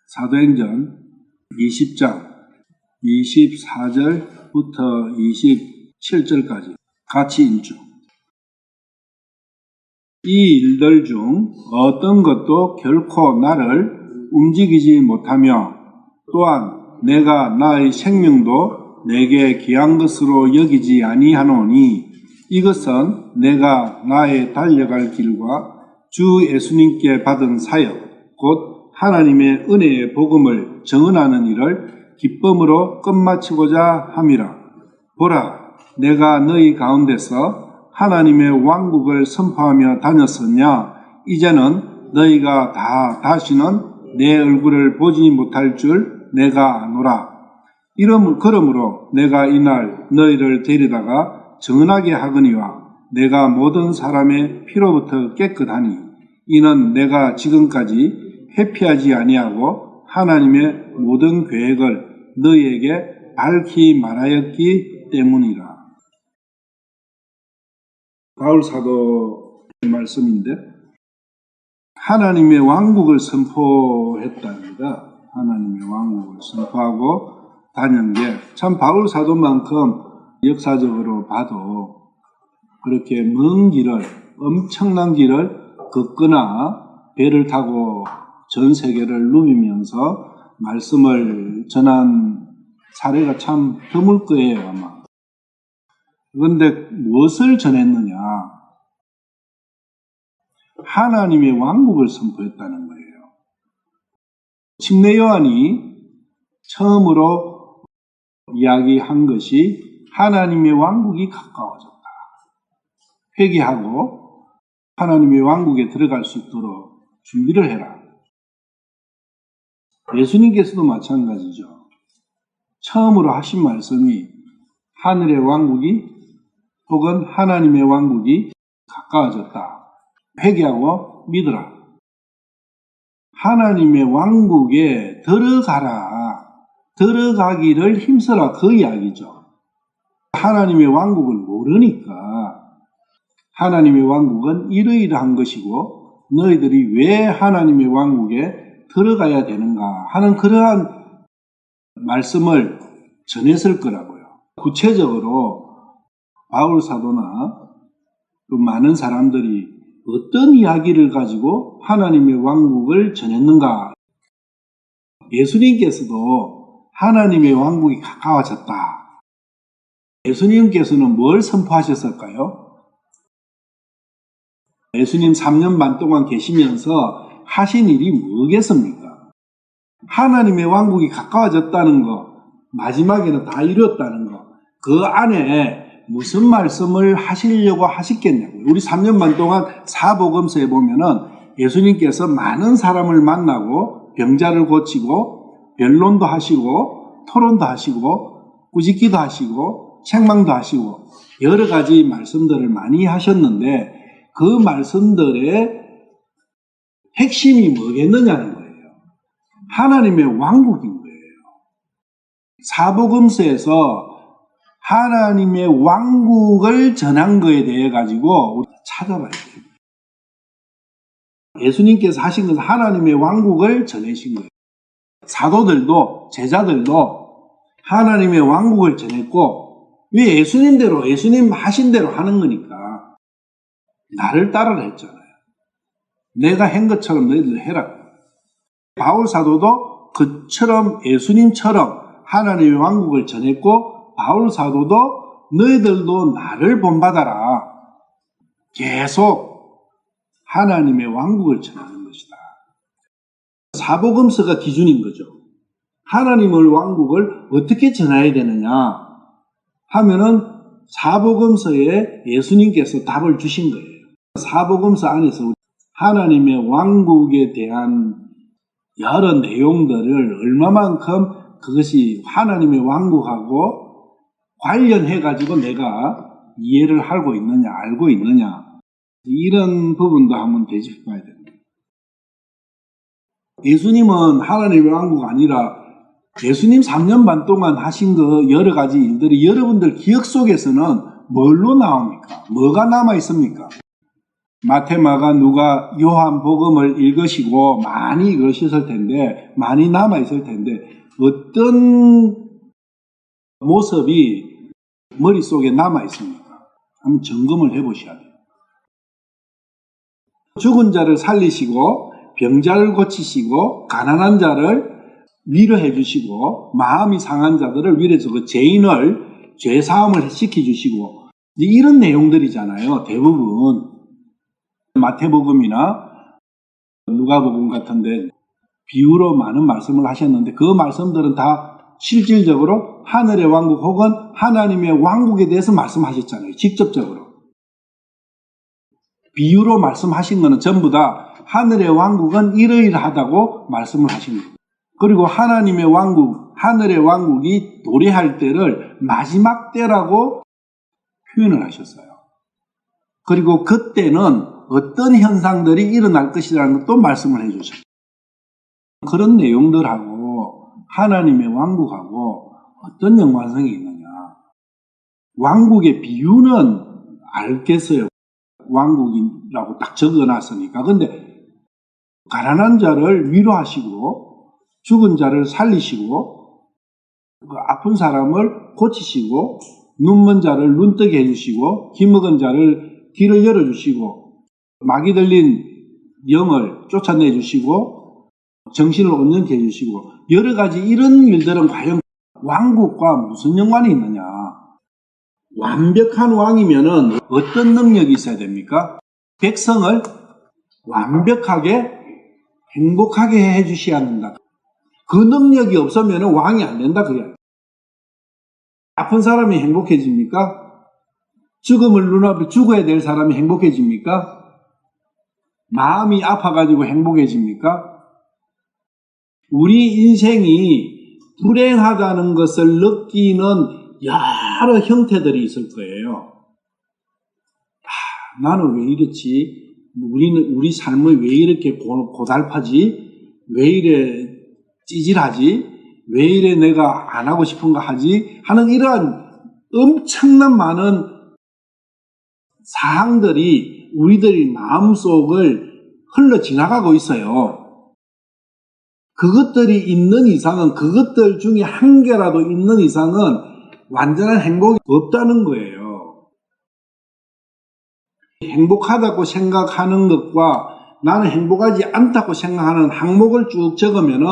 사도행전 20장 24절부터 27절까지 같이 읽죠. 이 일들 중 어떤 것도 결코 나를 움직이지 못하며 또한 내가 나의 생명도 내게 귀한 것으로 여기지 아니하노니 이것은 내가 나의 달려갈 길과 주 예수님께 받은 사역 곧 하나님의 은혜의 복음을 증언하는 일을 기쁨으로 끝마치고자 함이라. 보라, 내가 너희 가운데서 하나님의 왕국을 선포하며 다녔으냐 이제는 너희가 다 다시는 내 얼굴을 보지 못할 줄 내가 아노라. 그러므로 내가 이날 너희를 데리다가 증언하게 하거니와 내가 모든 사람의 피로부터 깨끗하니 이는 내가 지금까지 회피하지 아니하고 하나님의 모든 계획을 너희에게 밝히 말하였기 때문이라. 바울 사도의 말씀인데 하나님의 왕국을 선포했답니다. 하나님의 왕국을 선포하고 다닌 게 참 바울 사도만큼 역사적으로 봐도 그렇게 먼 길을 엄청난 길을 걷거나 배를 타고 전 세계를 누비면서 말씀을 전한 사례가 참 드물 거예요, 아마. 그런데 무엇을 전했느냐? 하나님의 왕국을 선포했다는 거예요. 침례 요한이 처음으로 이야기한 것이 하나님의 왕국이 가까워졌다. 회개하고 하나님의 왕국에 들어갈 수 있도록 준비를 해라. 예수님께서도 마찬가지죠. 처음으로 하신 말씀이 하늘의 왕국이 혹은 하나님의 왕국이 가까워졌다. 회개하고 믿으라. 하나님의 왕국에 들어가라. 들어가기를 힘써라. 그 이야기죠. 하나님의 왕국을 모르니까 하나님의 왕국은 이러이러한 것이고 너희들이 왜 하나님의 왕국에 들어가야 되는가 하는 그러한 말씀을 전했을 거라고요. 구체적으로 바울 사도나 또 많은 사람들이 어떤 이야기를 가지고 하나님의 왕국을 전했는가. 예수님께서도 하나님의 왕국이 가까워졌다. 예수님께서는 뭘 선포하셨을까요? 예수님 3년 반 동안 계시면서 하신 일이 뭐겠습니까? 하나님의 왕국이 가까워졌다는 거, 마지막에는 다 이뤘다는 거, 그 안에 무슨 말씀을 하시려고 하셨겠냐고요. 우리 3년 반 동안 사복음서에 보면은 예수님께서 많은 사람을 만나고 병자를 고치고 변론도 하시고 토론도 하시고 꾸짖기도 하시고 책망도 하시고 여러 가지 말씀들을 많이 하셨는데 그 말씀들의 핵심이 뭐겠느냐는 거예요. 하나님의 왕국인 거예요. 사복음서에서 하나님의 왕국을 전한 거에 대해 가지고 찾아봐야 돼요. 예수님께서 하신 것은 하나님의 왕국을 전해신 거예요. 사도들도 제자들도 하나님의 왕국을 전했고 왜 예수님대로 예수님 하신 대로 하는 거니까 나를 따르라 했잖아요. 내가 한 것처럼 너희들 해라. 바울 사도도 그처럼 예수님처럼 하나님의 왕국을 전했고 바울 사도도 너희들도 나를 본받아라. 계속 하나님의 왕국을 전하는 것이다. 사복음서가 기준인 거죠. 하나님의 왕국을 어떻게 전해야 되느냐 하면은 사복음서에 예수님께서 답을 주신 거예요. 사복음서 안에서 하나님의 왕국에 대한 여러 내용들을 얼마만큼 그것이 하나님의 왕국하고 관련해가지고 내가 이해를 하고 있느냐, 알고 있느냐, 이런 부분도 한번 되짚어 봐야 됩니다. 예수님은 하나님의 왕국 아니라 예수님 3년 반 동안 하신 그 여러 가지 일들이 여러분들 기억 속에서는 뭘로 나옵니까? 뭐가 남아 있습니까? 마태, 마가, 누가, 요한 복음을 읽으시고 많이 읽으셨을 텐데, 많이 남아있을 텐데, 어떤 모습이 머릿속에 남아있습니까? 한번 점검을 해보셔야 돼요. 죽은 자를 살리시고, 병자를 고치시고, 가난한 자를 위로해 주시고, 마음이 상한 자들을 위로해서 그 죄인을 죄사함을 시켜주시고, 이런 내용들이잖아요, 대부분. 마태복음이나 누가복음 같은데 비유로 많은 말씀을 하셨는데 그 말씀들은 다 실질적으로 하늘의 왕국 혹은 하나님의 왕국에 대해서 말씀하셨잖아요. 직접적으로. 비유로 말씀하신 것은 전부 다 하늘의 왕국은 이러이러하다고 말씀을 하신 거예요. 그리고 하나님의 왕국, 하늘의 왕국이 도래할 때를 마지막 때라고 표현을 하셨어요. 그리고 그때는 어떤 현상들이 일어날 것이라는 것도 말씀을 해주셨어요. 그런 내용들하고 하나님의 왕국하고 어떤 연관성이 있느냐. 왕국의 비유는 알겠어요. 왕국이라고 딱 적어놨으니까. 근데 가난한 자를 위로하시고 죽은 자를 살리시고 아픈 사람을 고치시고 눈먼 자를 눈뜨게 해주시고 기먹은 자를 길을 열어주시고 마귀 들린 영을 쫓아내주시고 정신을 온전케 해주시고 여러 가지 이런 일들은 과연 왕국과 무슨 연관이 있느냐. 완벽한 왕이면은 어떤 능력이 있어야 됩니까? 백성을 완벽하게 행복하게 해주셔야 한다. 그 능력이 없으면 왕이 안 된다 그래요. 아픈 사람이 행복해집니까? 죽음을 눈앞에 죽어야 될 사람이 행복해집니까? 마음이 아파가지고 행복해집니까? 우리 인생이 불행하다는 것을 느끼는 여러 형태들이 있을 거예요. 나는 왜 이렇지? 우리 삶이 왜 이렇게 고달파지? 왜 이래 찌질하지? 왜 이래 내가 안 하고 싶은가 하지? 하는 이러한 엄청난 많은 사항들이 우리들의 마음속을 흘러 지나가고 있어요. 그것들이 있는 이상은, 그것들 중에 한 개라도 있는 이상은 완전한 행복이 없다는 거예요. 행복하다고 생각하는 것과 나는 행복하지 않다고 생각하는 항목을 쭉 적으면은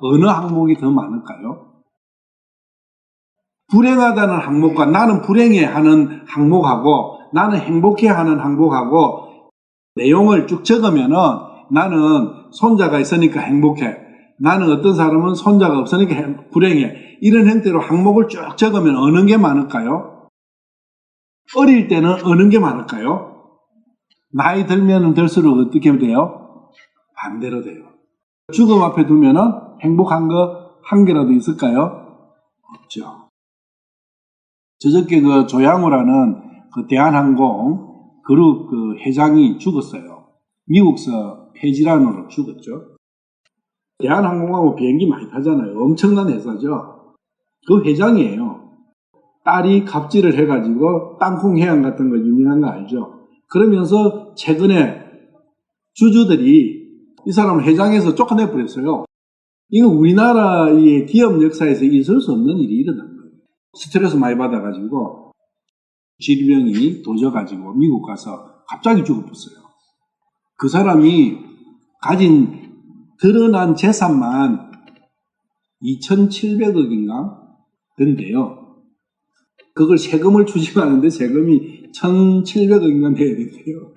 어느 항목이 더 많을까요? 불행하다는 항목과 나는 불행해하는 항목하고 나는 행복해하는 항목하고 내용을 쭉 적으면은 나는 손자가 있으니까 행복해. 나는 어떤 사람은 손자가 없으니까 불행해. 이런 형태로 항목을 쭉 적으면 어느 게 많을까요? 어릴 때는 어느 게 많을까요? 나이 들면 들수록 어떻게 돼요? 반대로 돼요. 죽음 앞에 두면은 행복한 거 한 개라도 있을까요? 없죠. 저저께 그 조양호라는 그 대한항공 그룹 그 회장이 죽었어요. 미국서 폐질환으로 죽었죠. 대한항공하고 비행기 많이 타잖아요. 엄청난 회사죠. 그 회장이에요. 딸이 갑질을 해가지고 땅콩 해양 같은 거 유명한 거 알죠? 그러면서 최근에 주주들이 이 사람을 회장에서 쫓아내버렸어요. 이거 우리나라의 기업 역사에서 있을 수 없는 일이 일어난 거예요. 스트레스 많이 받아가지고 질병이 도져가지고 미국 가서 갑자기 죽어버렸어요. 그 사람이 가진 드러난 재산만 2,700억인가 된대요. 그걸 세금을 추징하는데 세금이 1,700억인가 내야 된대요.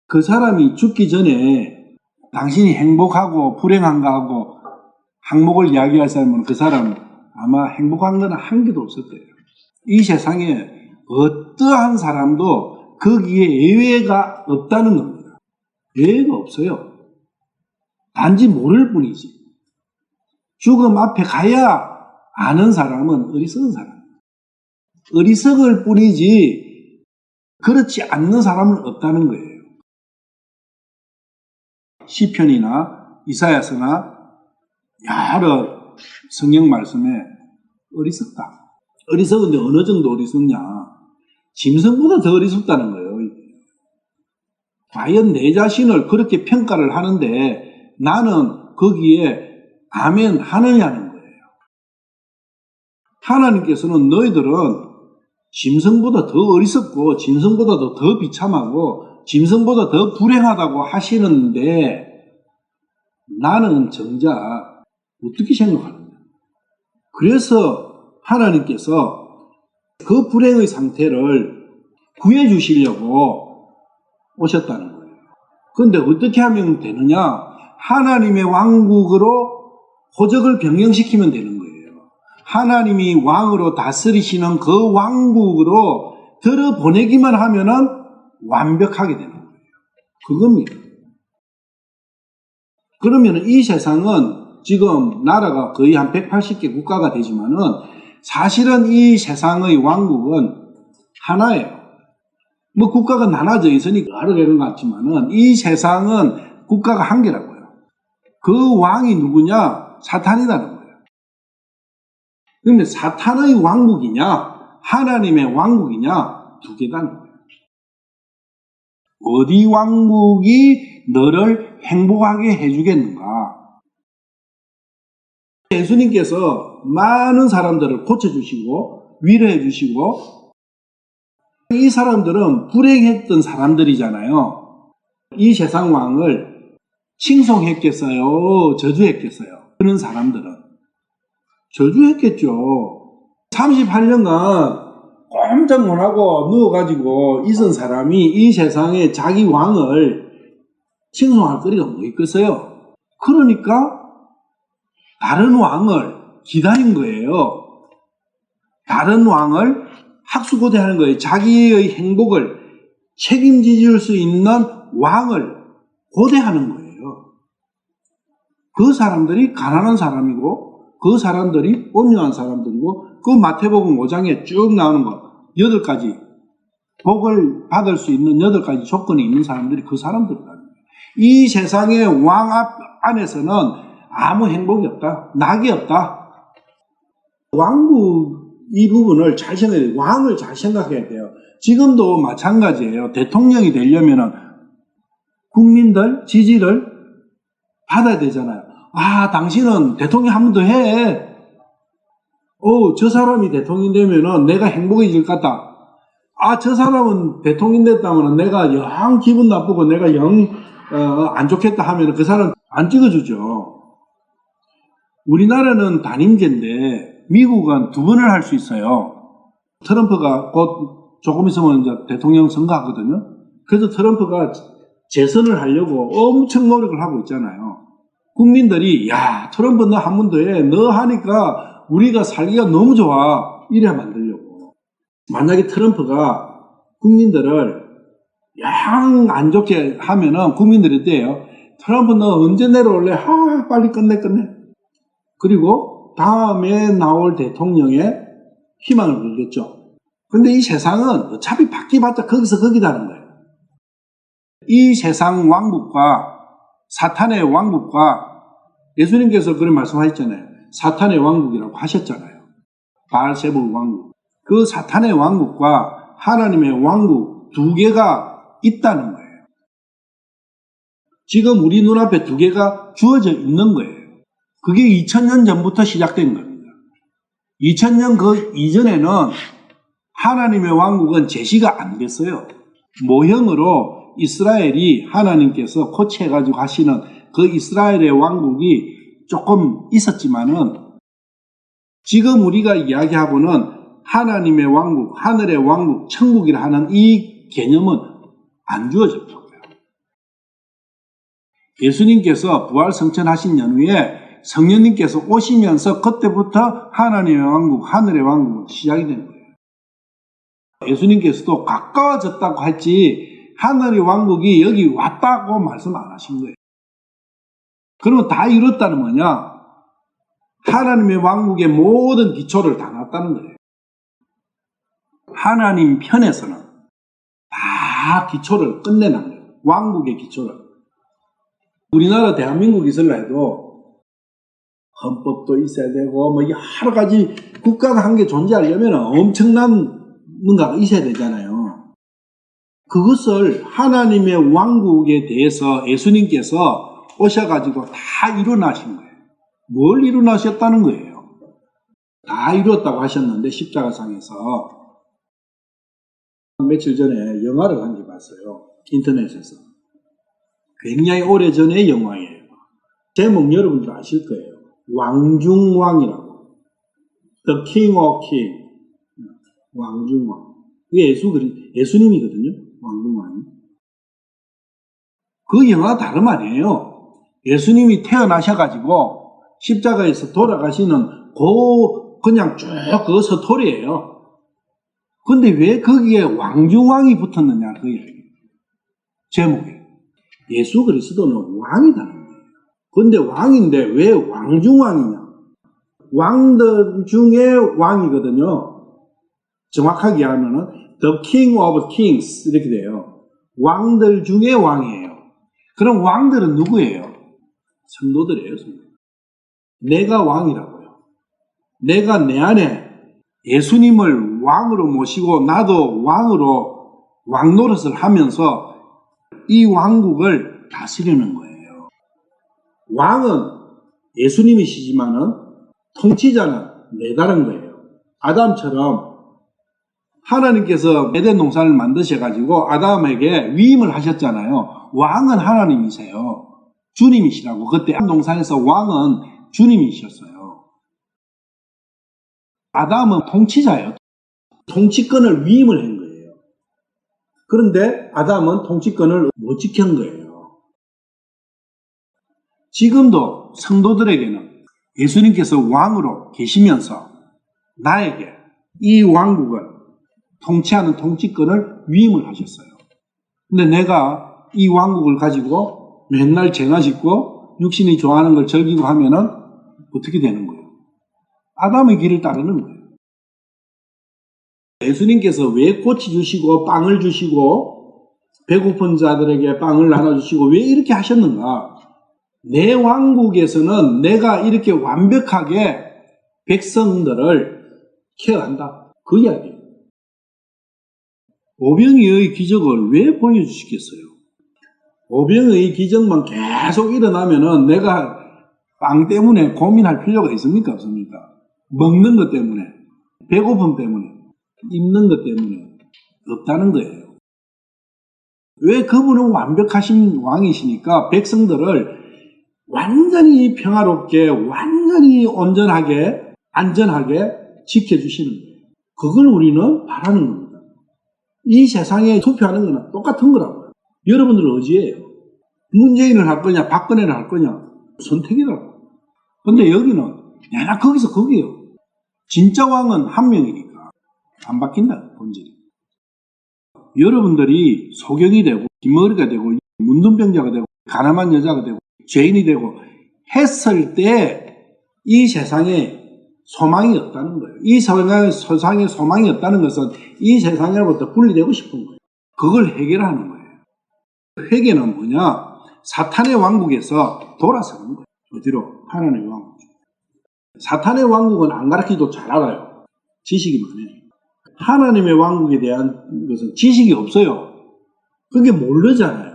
그 사람이 죽기 전에 당신이 행복하고 불행한가 하고 항목을 이야기할 사람은 그 사람 아마 행복한 건 한 개도 없을 거예요. 이 세상에 어떠한 사람도 거기에 예외가 없다는 겁니다. 예외가 없어요. 단지 모를 뿐이지. 죽음 앞에 가야 아는 사람은 어리석은 사람. 어리석을 뿐이지 그렇지 않는 사람은 없다는 거예요. 시편이나 이사야서나 여러 성경 말씀에 어리석다. 어리석은데 어느 정도 어리석냐? 짐승보다 더 어리석다는 거예요. 과연 내 자신을 그렇게 평가를 하는데 나는 거기에 아멘 하느냐는 거예요. 하나님께서는 너희들은 짐승보다 더 어리석고 짐승보다도 더 비참하고 짐승보다 더 불행하다고 하시는데 나는 정작 어떻게 생각하느냐. 그래서 하나님께서 그 불행의 상태를 구해주시려고 오셨다는 거예요. 그런데 어떻게 하면 되느냐? 하나님의 왕국으로 호적을 변경시키면 되는 거예요. 하나님이 왕으로 다스리시는 그 왕국으로 들어보내기만 하면은 완벽하게 되는 거예요. 그겁니다. 그러면 이 세상은 지금 나라가 거의 한 180개 국가가 되지만은 사실은 이 세상의 왕국은 하나예요. 뭐 국가가 나눠져 있으니까 여러 개는 같지만은 이 세상은 국가가 한 개라고요. 그 왕이 누구냐? 사탄이라는 거예요. 그런데 사탄의 왕국이냐? 하나님의 왕국이냐? 두 개다는 거예요. 어디 왕국이 너를 행복하게 해주겠는가? 예수님께서 많은 사람들을 고쳐주시고 위로해 주시고 이 사람들은 불행했던 사람들이잖아요. 이 세상 왕을 칭송했겠어요? 저주했겠어요? 그런 사람들은 저주했겠죠. 38년간 꼼짝 못하고 누워가지고 있은 사람이 이 세상에 자기 왕을 칭송할 거리가 뭐 있겠어요? 그러니까 다른 왕을 기다린 거예요. 다른 왕을 학수고대하는 거예요. 자기의 행복을 책임질 수 있는 왕을 고대하는 거예요. 그 사람들이 가난한 사람이고 그 사람들이 온유한 사람들이고 그 마태복음 5장에 쭉 나오는 거 8가지 복을 받을 수 있는 8가지 조건이 있는 사람들이 그 사람들이라는 거예요. 이 세상의 왕 안에서는 아무 행복이 없다. 낙이 없다. 왕국 이 부분을 잘 생각해야 돼요. 왕을 잘 생각해야 돼요. 지금도 마찬가지예요. 대통령이 되려면은 국민들 지지를 받아야 되잖아요. 아, 당신은 대통령 한 번 더 해. 저 사람이 대통령 되면은 내가 행복해질 것 같다. 아, 저 사람은 대통령 됐다면 내가 영 기분 나쁘고 내가 영 안 좋겠다 하면 그 사람 안 찍어주죠. 우리나라는 단임제인데 미국은 2번을 할 수 있어요. 트럼프가 곧 조금 있으면 이제 대통령 선거하거든요. 그래서 트럼프가 재선을 하려고 엄청 노력을 하고 있잖아요. 국민들이 야, 트럼프 너 한 번 더 해. 너 하니까 우리가 살기가 너무 좋아. 이래 만들려고. 만약에 트럼프가 국민들을 영 안 좋게 하면은 국민들이 어때요? 트럼프 너 언제 내려올래? 빨리 끝내. 그리고 다음에 나올 대통령의 희망을 걸겠죠. 근데 이 세상은 어차피 바뀌봤자 거기서 거기다는 거예요. 이 세상 왕국과 사탄의 왕국과 예수님께서 그런 말씀하셨잖아요. 사탄의 왕국이라고 하셨잖아요. 바알세불 왕국. 그 사탄의 왕국과 하나님의 왕국 2개가 있다는 거예요. 지금 우리 눈앞에 2개가 주어져 있는 거예요. 그게 2000년 전부터 시작된 겁니다. 2000년 그 이전에는 하나님의 왕국은 제시가 안 됐어요. 모형으로 이스라엘이 하나님께서 코치해가지고 하시는 그 이스라엘의 왕국이 조금 있었지만은 지금 우리가 이야기하고는 하나님의 왕국, 하늘의 왕국, 천국이라 하는 이 개념은 안 주어졌던 거예요. 예수님께서 부활 성천하신 연후에 성령님께서 오시면서 그때부터 하나님의 왕국, 하늘의 왕국은 시작이 된 거예요. 예수님께서도 가까워졌다고 했지 하늘의 왕국이 여기 왔다고 말씀 안 하신 거예요. 그러면 다 이뤘다는 뭐냐? 하나님의 왕국의 모든 기초를 다 놨다는 거예요. 하나님 편에서는 다 기초를 끝내는 거예요. 왕국의 기초를. 우리나라 대한민국 있을라 해도 헌법도 있어야 되고 뭐 여러 가지 국가가 한 개 존재하려면 엄청난 뭔가가 있어야 되잖아요. 그것을 하나님의 왕국에 대해서 예수님께서 오셔가지고 다 이루어나신 거예요. 뭘 이루어나셨다는 거예요? 다 이루었다고 하셨는데 십자가상에서 며칠 전에 영화를 한 개 봤어요. 인터넷에서. 굉장히 오래전의 영화예요. 제목 여러분들 아실 거예요. 왕중왕이라고. The King of King. 왕중왕. 이게 예수님이거든요. 왕중왕이. 그 영화 다름 아니에요. 예수님이 태어나셔가지고 십자가에서 돌아가시는 그냥 쭉 그 서토리예요. 근데 왜 거기에 왕중왕이 붙었느냐, 그 이야기. 제목에. 예수 그리스도는 왕이다는 거예요. 근데 왕인데 왜 왕중왕이냐? 왕들 중에 왕이거든요. 정확하게 하면은 The King of Kings 이렇게 돼요. 왕들 중에 왕이에요. 그럼 왕들은 누구예요? 성도들이에요. 성도. 내가 왕이라고요. 내가 내 안에 예수님을 왕으로 모시고 나도 왕으로 왕 노릇을 하면서 이 왕국을 다스리는 거예요. 왕은 예수님이시지만은 통치자는 내다른 거예요. 아담처럼 하나님께서 에덴 동산을 만드셔가지고 아담에게 위임을 하셨잖아요. 왕은 하나님이세요. 주님이시라고. 그때 아담 동산에서 왕은 주님이셨어요. 아담은 통치자예요. 통치권을 위임을 한 거예요. 그런데 아담은 통치권을 못 지킨 거예요. 지금도 성도들에게는 예수님께서 왕으로 계시면서 나에게 이 왕국을 통치하는 통치권을 위임을 하셨어요. 근데 내가 이 왕국을 가지고 맨날 죄나 짓고 육신이 좋아하는 걸 즐기고 하면은 어떻게 되는 거예요? 아담의 길을 따르는 거예요. 예수님께서 왜 꽃이 주시고 빵을 주시고 배고픈 자들에게 빵을 나눠주시고 왜 이렇게 하셨는가? 내 왕국에서는 내가 이렇게 완벽하게 백성들을 케어한다. 그 이야기예요. 오병이의 기적을 왜 보여주시겠어요? 오병이의 기적만 계속 일어나면은 내가 빵 때문에 고민할 필요가 있습니까? 없습니까? 먹는 것 때문에, 배고픔 때문에, 입는 것 때문에 없다는 거예요. 왜? 그분은 완벽하신 왕이시니까 백성들을 완전히 평화롭게, 완전히 온전하게, 안전하게 지켜주시는 거예요. 그걸 우리는 바라는 겁니다. 이 세상에 투표하는 거는 똑같은 거라고요. 여러분들은 어디예요? 문재인을 할 거냐, 박근혜를 할 거냐, 선택이라고. 근데 여기는, 야, 나 거기서 거기요. 진짜 왕은 한 명이니까. 안 바뀐다, 본질이. 여러분들이 소경이 되고, 뒷머리가 되고, 문둥병자가 되고, 가난한 여자가 되고, 죄인이 되고, 했을 때, 이 세상에 소망이 없다는 거예요. 이 세상에 소망이 없다는 것은 이 세상으로부터 분리되고 싶은 거예요. 그걸 해결하는 거예요. 회개는 뭐냐? 사탄의 왕국에서 돌아서는 거예요. 어디로? 하나님의 왕국. 사탄의 왕국은 안 가르치도 잘 알아요. 지식이 많아요. 하나님의 왕국에 대한 것은 지식이 없어요. 그게 모르잖아요.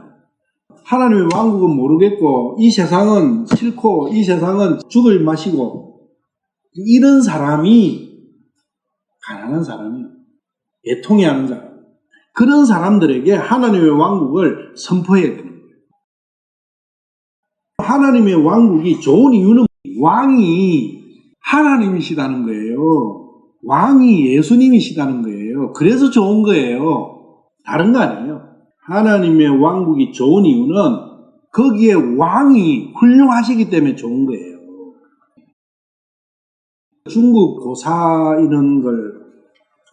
하나님의 왕국은 모르겠고 이 세상은 싫고 이 세상은 죽을 맛이고 이런 사람이 가난한 사람이에요. 애통해하는 사람. 그런 사람들에게 하나님의 왕국을 선포해야 되는 거예요. 하나님의 왕국이 좋은 이유는 왕이 하나님이시다는 거예요. 왕이 예수님이시다는 거예요. 그래서 좋은 거예요. 다른 거 아니에요. 하나님의 왕국이 좋은 이유는 거기에 왕이 훌륭하시기 때문에 좋은 거예요. 중국 고사 이런 걸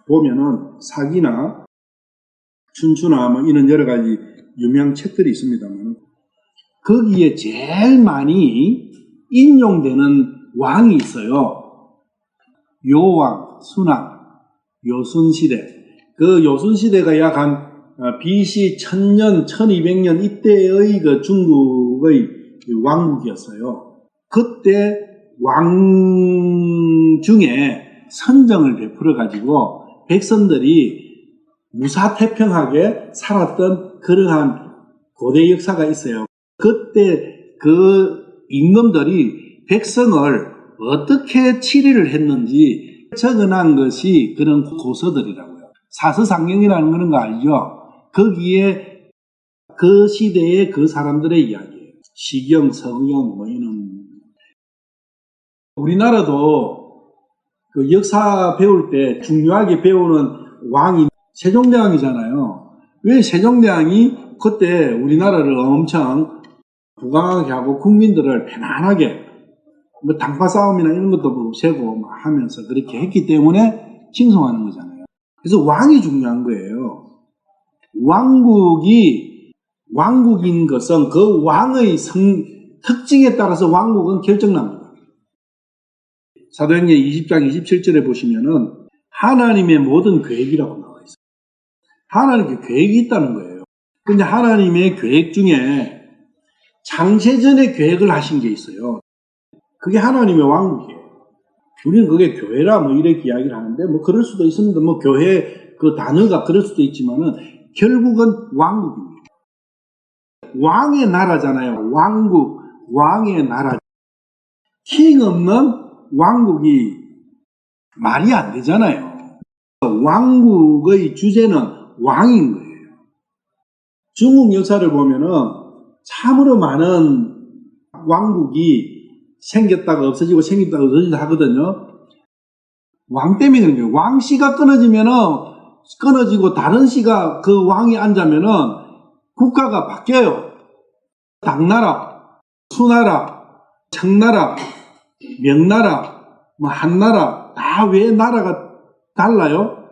보면은 사기나 춘추나 뭐 이런 여러 가지 유명 책들이 있습니다만 거기에 제일 많이 인용되는 왕이 있어요. 요왕, 순왕, 요순시대. 그 요순시대가 약 한 BC 1000년, 1200년 이때의 그 중국의 왕국이었어요. 그때 왕 중에 선정을 베풀어 가지고 백성들이 무사태평하게 살았던 그러한 고대 역사가 있어요. 그때 그 임금들이 백성을 어떻게 치리를 했는지 적어놓은 것이 그런 고서들이라고요. 사서상경이라는 그런 거 알죠? 거기에 그 시대의 그 사람들의 이야기예요. 시경, 서경, 뭐 이런. 우리나라도 그 역사 배울 때 중요하게 배우는 왕이 세종대왕이잖아요. 왜 세종대왕이 그때 우리나라를 엄청 부강하게 하고 국민들을 편안하게 뭐 당파 싸움이나 이런 것도 없애고 하면서 그렇게 했기 때문에 칭송하는 거잖아요. 그래서 왕이 중요한 거예요. 왕국인 것은 그 왕의 특징에 따라서 왕국은 결정납니다. 사도행전 20장 27절에 보시면은 하나님의 모든 계획이라고 나와 있어요. 하나님께 계획이 있다는 거예요. 근데 하나님의 계획 중에 창세전에 계획을 하신 게 있어요. 그게 하나님의 왕국이에요. 우리는 그게 교회라 뭐 이렇게 이야기를 하는데 뭐 그럴 수도 있습니다. 뭐 교회 그 단어가 그럴 수도 있지만은 결국은 왕국입니다. 왕의 나라잖아요. 왕국, 왕의 나라. 킹 없는 왕국이 말이 안 되잖아요. 왕국의 주제는 왕인 거예요. 중국 역사를 보면은 참으로 많은 왕국이 생겼다가 없어지고 생겼다가 없어지고 하거든요. 왕 때문에 그런 거예요. 왕씨가 끊어지면은 끊어지고 다른 씨가 그 왕이 앉으면은 국가가 바뀌어요. 당나라, 수나라, 청나라, 명나라, 뭐 한나라 다 왜 나라가 달라요?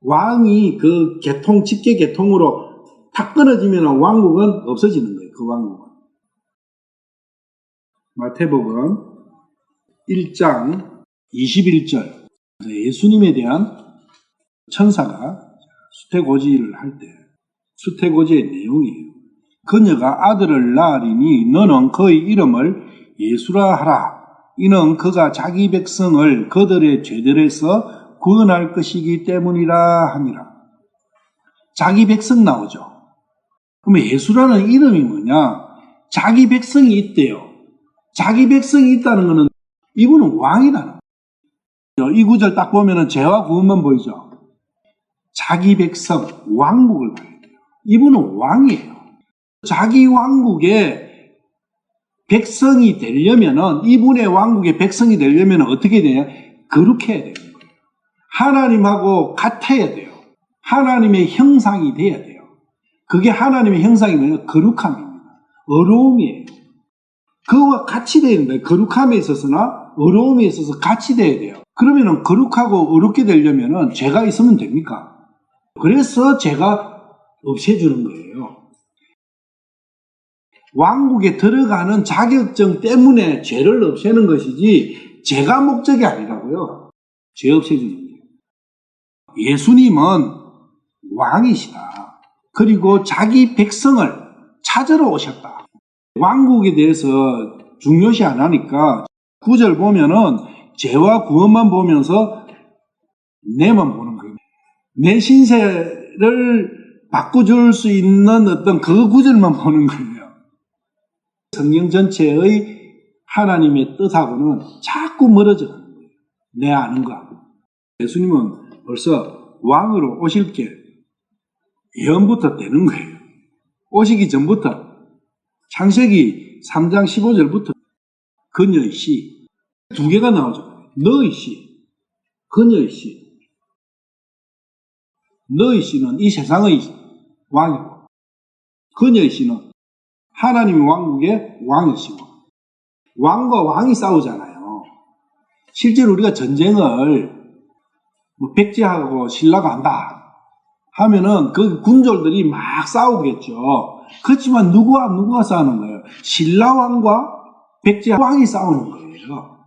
왕이 그 계통, 직계 계통으로 탁 끊어지면 왕국은 없어지는 거예요. 그 왕국은. 마태복음 1장 21절 예수님에 대한 천사가 수태고지를 할 때 수태고지의 내용이에요. 그녀가 아들을 낳으리니 너는 그의 이름을 예수라 하라. 이는 그가 자기 백성을 그들의 죄들에서 구원할 것이기 때문이라 하니라. 자기 백성 나오죠. 그러면 예수라는 이름이 뭐냐? 자기 백성이 있대요. 자기 백성이 있다는 것은 이분은 왕이라는 거예요. 이 구절 딱 보면은 죄와 구원만 보이죠. 자기 백성, 왕국을 봐야 돼요. 이분은 왕이에요. 자기 왕국의 백성이 되려면은, 이분의 왕국의 백성이 되려면 어떻게 되냐? 거룩해야 되는 거예요. 하나님하고 같아야 돼요. 하나님의 형상이 돼야 돼요. 그게 하나님의 형상이 뭐냐면 거룩함입니다. 어려움이에요. 그와 같이 돼야 된다. 거룩함에 있어서나 어려움에 있어서 같이 돼야 돼요. 그러면은 거룩하고 어렵게 되려면은 죄가 있으면 됩니까? 그래서 죄가 없애주는 거예요. 왕국에 들어가는 자격증 때문에 죄를 없애는 것이지 죄가 목적이 아니라고요. 죄 없애주는 거예요. 예수님은 왕이시다. 그리고 자기 백성을 찾으러 오셨다. 왕국에 대해서 중요시 안 하니까 9절 보면은 죄와 구원만 보면서 내만 보는 거예요. 내 신세를 바꿔줄 수 있는 어떤 그 구절만 보는 거예요. 성경 전체의 하나님의 뜻하고는 자꾸 멀어져 가는 거예요. 내 아는 거하고. 예수님은 벌써 왕으로 오실 게 예언부터 되는 거예요. 오시기 전부터 창세기 3장 15절부터 그녀의 씨 두 개가 나오죠. 너의 씨, 그녀의 씨. 너의 씨는 이 세상의 왕이고 그녀의 씨는 하나님의 왕국의 왕이시고 왕과 왕이 싸우잖아요. 실제로 우리가 전쟁을 뭐 백제하고 신라가 한다 하면은 그 군졸들이 막 싸우겠죠. 그렇지만 누구와 싸우는 거예요? 신라왕과 백제왕이 싸우는 거예요.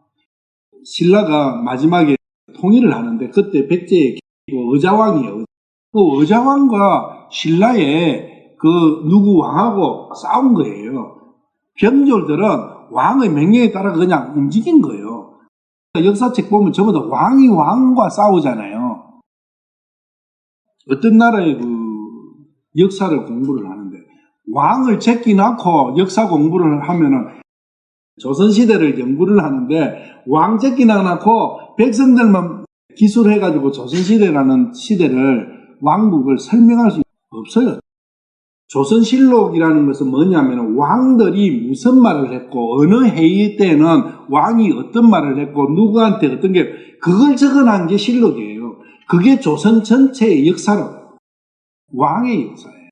신라가 마지막에 통일을 하는데 그때 백제의 의자왕이에요. 그 의자왕과 신라의 그 누구 왕하고 싸운 거예요. 병졸들은 왕의 명령에 따라 그냥 움직인 거예요. 역사책 보면 전부 다 왕이 왕과 싸우잖아요. 어떤 나라의 그 역사를 공부를 하는데 왕을 제끼 낳고 역사 공부를 하면은 조선시대를 연구를 하는데 왕 제끼 낳고 백성들만 기술해가지고 조선시대라는 시대를 왕국을 설명할 수 없어요. 조선실록이라는 것은 뭐냐면 왕들이 무슨 말을 했고 어느 회의 때는 왕이 어떤 말을 했고 누구한테 어떤 게 그걸 적어놓은 게 실록이에요. 그게 조선 전체의 역사라고요. 왕의 역사예요.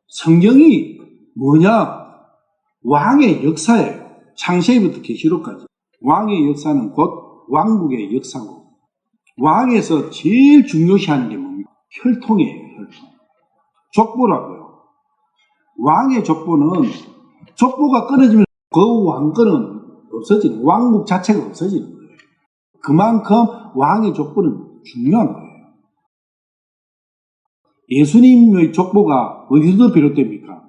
성경이 뭐냐? 왕의 역사예요. 창세기부터 계시록까지. 왕의 역사는 곧 왕국의 역사고 왕에서 제일 중요시하는 게 뭡니까? 혈통이에요. 혈통. 족보라고요. 왕의 족보는 족보가 끊어지면 그 왕권은 없어지는 왕국 자체가 없어지는 거예요. 그만큼 왕의 족보는 중요한 거예요. 예수님의 족보가 어디서 비롯됩니까?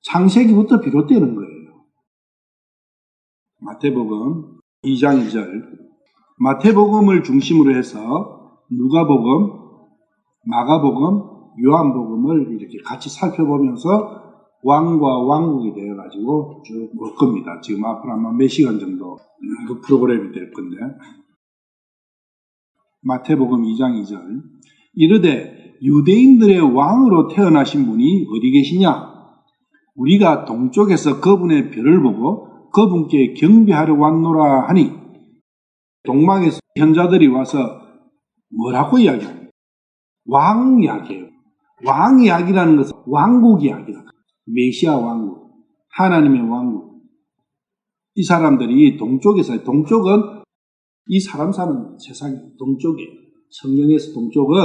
창세기부터 비롯되는 거예요. 마태복음 2장 2절 마태복음을 중심으로 해서 누가복음, 마가복음, 요한복음을 이렇게 같이 살펴보면서 왕과 왕국이 되어가지고 쭉 올 겁니다. 지금 앞으로 아마 몇 시간 정도 그 프로그램이 될 건데 마태복음 2장 2절 이르되 유대인들의 왕으로 태어나신 분이 어디 계시냐? 우리가 동쪽에서 그분의 별을 보고 그분께 경배하러 왔노라 하니 동방에서 현자들이 와서 뭐라고 이야기합니까? 왕 이야기예요. 왕 이야기라는 것은 왕국 이야기다. 메시아 왕국, 하나님의 왕국. 이 사람들이 동쪽에서, 동쪽은 이 사람 사는 세상이 동쪽이에요. 성경에서 동쪽은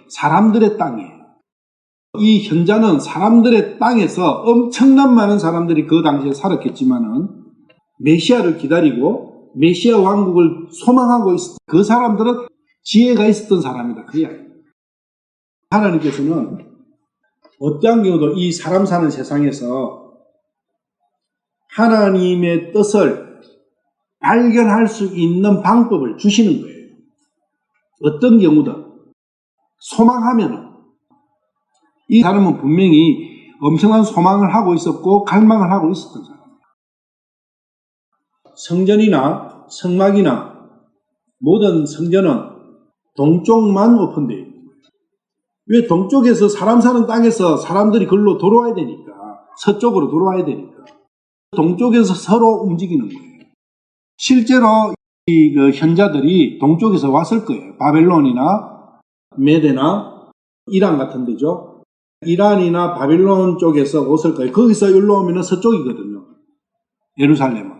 사람들의 땅이에요. 이 현자는 사람들의 땅에서 엄청난 많은 사람들이 그 당시에 살았겠지만은 메시아를 기다리고 메시아 왕국을 소망하고 있었던 그 사람들은 지혜가 있었던 사람이다. 그 이야기입니다. 하나님께서는 어떠한 경우도 이 사람 사는 세상에서 하나님의 뜻을 발견할 수 있는 방법을 주시는 거예요. 어떤 경우든 소망하면 이 사람은 분명히 엄청난 소망을 하고 있었고 갈망을 하고 있었던 사람이에요. 성전이나 성막이나 모든 성전은 동쪽만 오픈되어 있는 거예요. 왜? 동쪽에서 사람 사는 땅에서 사람들이 글로 돌아와야 되니까, 서쪽으로 돌아와야 되니까 동쪽에서 서로 움직이는 거예요. 실제로 이 현자들이 동쪽에서 왔을 거예요. 바벨론이나 메데나 이란 같은 데죠. 이란이나 바벨론 쪽에서 왔을 거예요. 거기서 여기로 오면 서쪽이거든요. 예루살렘은.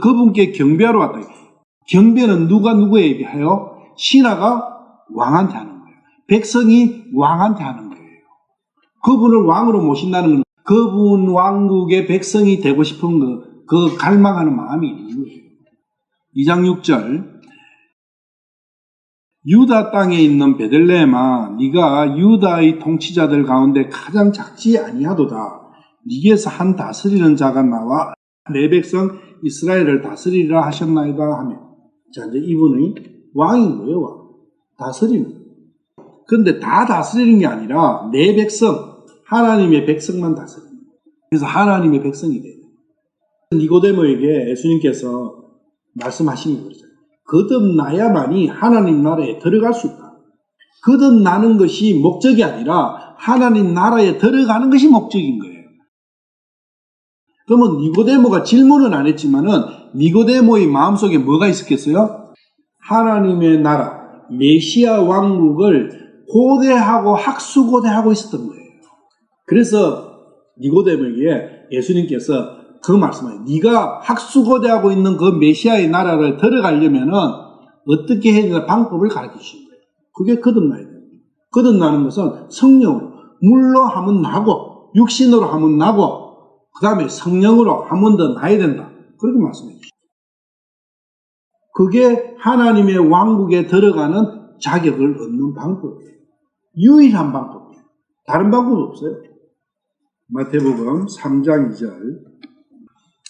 그분께 경배하러 왔다. 경배는 누가 누구에 비하여? 신하가 왕한테 하는 거예요. 백성이 왕한테 하는 거예요. 그분을 왕으로 모신다는 건 그분 왕국의 백성이 되고 싶은 그 갈망하는 마음이 있는 거예요. 2장 6절 유다 땅에 있는 베들레헴아 네가 유다의 통치자들 가운데 가장 작지 아니하도다. 네게서 한 다스리는 자가 나와 내 백성 이스라엘을 다스리라 하셨나이다 하며 자 이제 이분의 왕인 거예요. 왕. 다스리는. 그런데 다 다스리는 게 아니라 내 백성 하나님의 백성만 다스리는 거예요. 그래서 하나님의 백성이 돼요. 니고데모에게 예수님께서 말씀하신 게 그렇죠. 거듭나야만이 하나님 나라에 들어갈 수 있다. 거듭나는 것이 목적이 아니라 하나님 나라에 들어가는 것이 목적인 거예요. 그러면 니고데모가 질문은 안 했지만은 니고데모의 마음속에 뭐가 있었겠어요? 하나님의 나라, 메시아 왕국을 고대하고 학수고대하고 있었던 거예요. 그래서 니고데모에게 예수님께서 그 말씀을 네가 학수고대하고 있는 그 메시아의 나라를 들어가려면은 어떻게 해야 되나 방법을 가르쳐 주신 거예요. 그게 거듭나야 돼요. 거듭나는 것은 성령으로 물로 하면 나고 육신으로 하면 나고 그 다음에 성령으로 한 번 더 나야 된다. 그렇게 말씀해 주시죠. 그게 하나님의 왕국에 들어가는 자격을 얻는 방법이에요. 유일한 방법이에요. 다른 방법은 없어요. 마태복음 3장 2절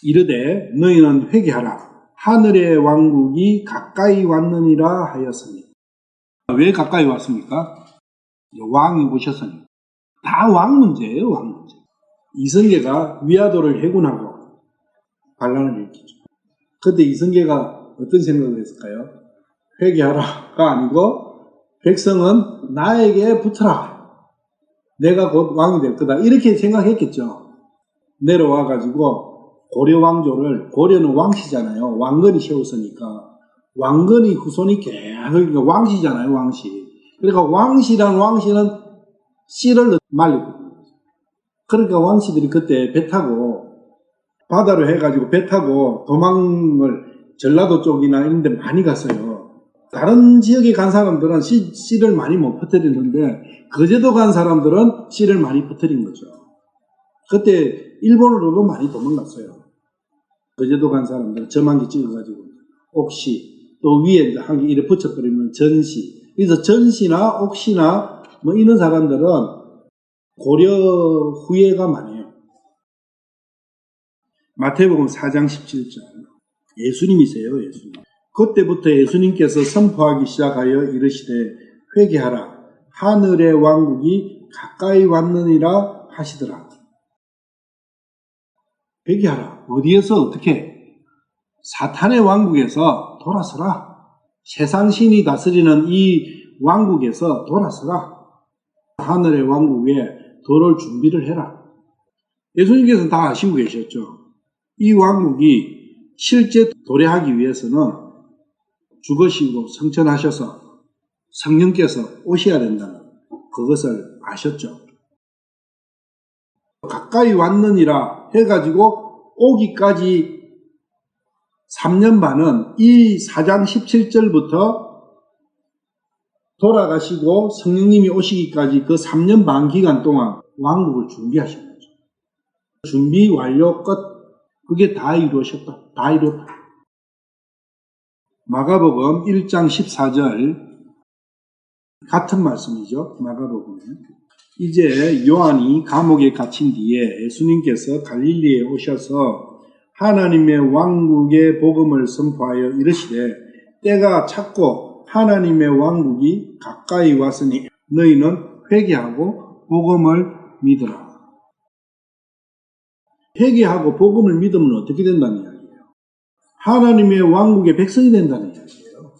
이르되 너희는 회개하라 하늘의 왕국이 가까이 왔느니라 하였습니다. 왜 가까이 왔습니까? 왕이 오셨으니 다 왕 문제예요. 왕 문제. 이성계가 위화도를 해군하고 반란을 일으키죠. 그때 이성계가 어떤 생각을 했을까요? 회개하라가 아니고 백성은 나에게 붙어라. 내가 곧 왕이 될 거다. 이렇게 생각했겠죠. 내려와가지고 고려 왕조를, 고려는 왕씨잖아요. 왕건이 세웠으니까. 왕건이 후손이 계속 왕씨잖아요. 왕씨. 그러니까 왕씨는 씨를 말리거든요. 그러니까 왕씨들이 그때 배 타고 바다로 해가지고 배 타고 도망을 전라도 쪽이나 이런 데 많이 갔어요. 다른 지역에 간 사람들은 씨를 많이 못 퍼뜨리는데 거제도 간 사람들은 씨를 많이 퍼뜨린 거죠. 그때 일본으로도 많이 도망갔어요. 거제도 간 사람들은 점한개 찍어가지고 옥씨, 또 위에 한 개 이렇게 붙여버리면 전씨. 그래서 전씨나 옥씨나 뭐 이런 사람들은 고려 후예가 많아요. 마태복음 4장 17절. 예수님이세요, 예수님. 그때부터 예수님께서 선포하기 시작하여 이르시되 회개하라. 하늘의 왕국이 가까이 왔느니라 하시더라. 회개하라. 어디에서 어떻게? 사탄의 왕국에서 돌아서라. 세상 신이 다스리는 이 왕국에서 돌아서라. 하늘의 왕국에 들어올 준비를 해라. 예수님께서는 다 아시고 계셨죠. 이 왕국이 실제 도래하기 위해서는 죽으시고 성천하셔서 성령께서 오셔야 된다는 그것을 아셨죠. 가까이 왔느니라 해가지고 오기까지 3년 반은 이 4장 17절부터 돌아가시고 성령님이 오시기까지 그 3년 반 기간 동안 왕국을 준비하신 거죠. 준비 완료 끝. 그게 다 이루어졌다. 다 이뤘다. 마가복음 1장 14절 같은 말씀이죠. 마가복음에. 이제 요한이 감옥에 갇힌 뒤에 예수님께서 갈릴리에 오셔서 하나님의 왕국의 복음을 선포하여 이르시되 때가 찼고 하나님의 왕국이 가까이 왔으니 너희는 회개하고 복음을 믿으라. 회개하고 복음을 믿으면 어떻게 된다는 이야기예요? 하나님의 왕국의 백성이 된다는 이야기예요.